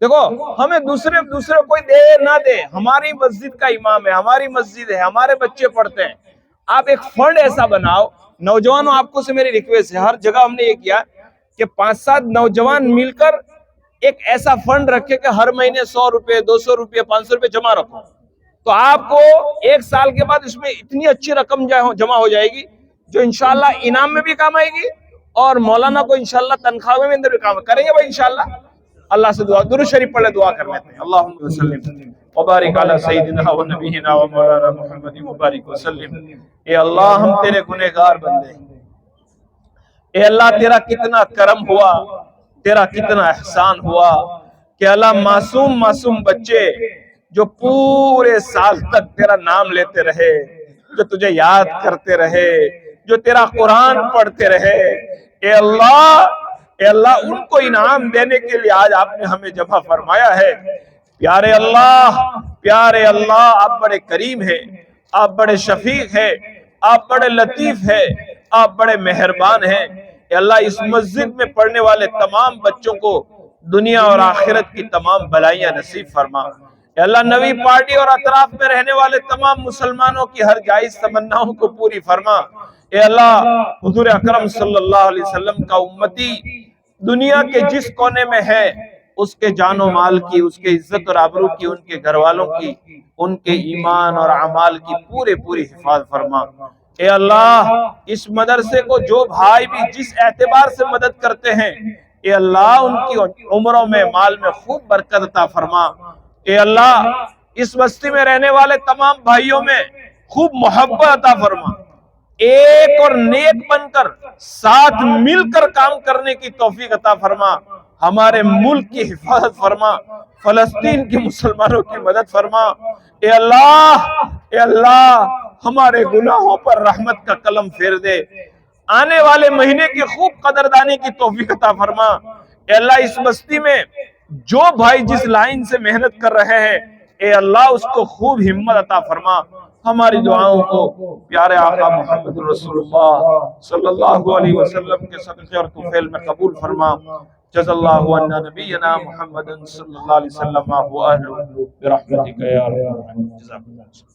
देखो हमें दूसरे कोई दे ना दे, हमारी मस्जिद का इमाम है, हमारी मस्जिद है, हमारे बच्चे पढ़ते हैं। आप एक फंड ऐसा बनाओ, नौजवानों आपको से मेरी रिक्वेस्ट है, हर जगह हमने ये किया कि 5-7 नौजवान मिलकर एक ऐसा फंड रखे कि हर महीने 100 रुपए, 200 रुपए, 500 रुपए जमा रखो, तो आपको 1 साल के बाद इसमें इतनी अच्छी रकम जमा हो जाएगी जो इंशाल्लाह इनाम में भी काम आएगी और मौलाना को इंशाल्लाह तनख्वाह में अंदर भी काम करेंगे भाई इंशाल्लाह। अल्लाह से दुआ, दुरूद शरीफ पढ़े, दुआ कर लेते हैं। अल्लाहुम्मा सल्ली व बारिक अला सय्यिदिना व नबीना व मौलाना मुहम्मद व बारिक व सल्लिम। ए अल्लाह, हम तेरे गुनहगार बंदे हैं। ए अल्लाह, तेरा कितना करम हुआ, तेरा कितना एहसान हुआ कि अल्लाह मासूम मासूम बच्चे जो पूरे साल तक तेरा नाम लेते रहे, जो तुझे याद करते रहे, जो तेरा कुरान पढ़ते रहे, ए अल्लाह उनको इनाम देने के लिए आज आपने हमें जमा फरमाया है। प्यारे अल्लाह, आप बड़े करीम है, आप बड़े शफीक है, आप बड़े लतीफ है, आप बड़े मेहरबान हैं। अल्लाह, इस मस्जिद में पढ़ने वाले तमाम बच्चों को दुनिया और आखिरत की तमाम भलाइयां नसीब फरमा। अल्लाह, नवी पार्टी और अतराफ में रहने वाले तमाम मुसलमानों की हर जायज तमन्नाओं को पूरी फरमा। ए अल्लाह, हुजूर अकरम सल्लल्लाहु अलैहि वसल्लम का उम्मती दुनिया के जिस कोने में है, उसके जानो माल की, उसके इज्जत और आबरू की, उनके घर वालों की, उनके ईमान और अमाल की पूरी हिफाजत फरमा। ए अल्लाह, इस मदरसे को जो भाई भी जिस एतबार से मदद करते हैं, ए अल्लाह उनकी उम्रों में, माल में खूब बरकत अता फरमा। ए अल्लाह, इस बस्ती में रहने वाले तमाम भाइयों में खूब मोहब्बत अता फरमा। एक और नेक बनकर साथ मिलकर काम करने की तौफीक अता फरमा। हमारे मुल्क की हिफाजत फरमा, फलस्तीन के मुसलमानों की मदद फरमा। ए अल्लाह, हमारे गुनाहों पर रहमत का कलम फेर दे। आने वाले महीने की खूब कदरदानी की तौफीक अता फरमा। ए अल्लाह, इस बस्ती में जो भाई जिस लाइन से मेहनत कर रहे हैं, ए अल्लाह उसको खूब हिम्मत अता फरमा। हमारी दुआओं को प्यारे आका मोहम्मद रसूलुल्लाह सल्लल्लाहु अलैहि वसल्लम के सदक़े और तुफैल में कबूल फरमा। जज़ल्लाहु अन्ना नबियना मुहम्मदन सल्लल्लाहु अलैहि वसल्लम व अहलु बिरहमतिका या रब्बल आलमीन।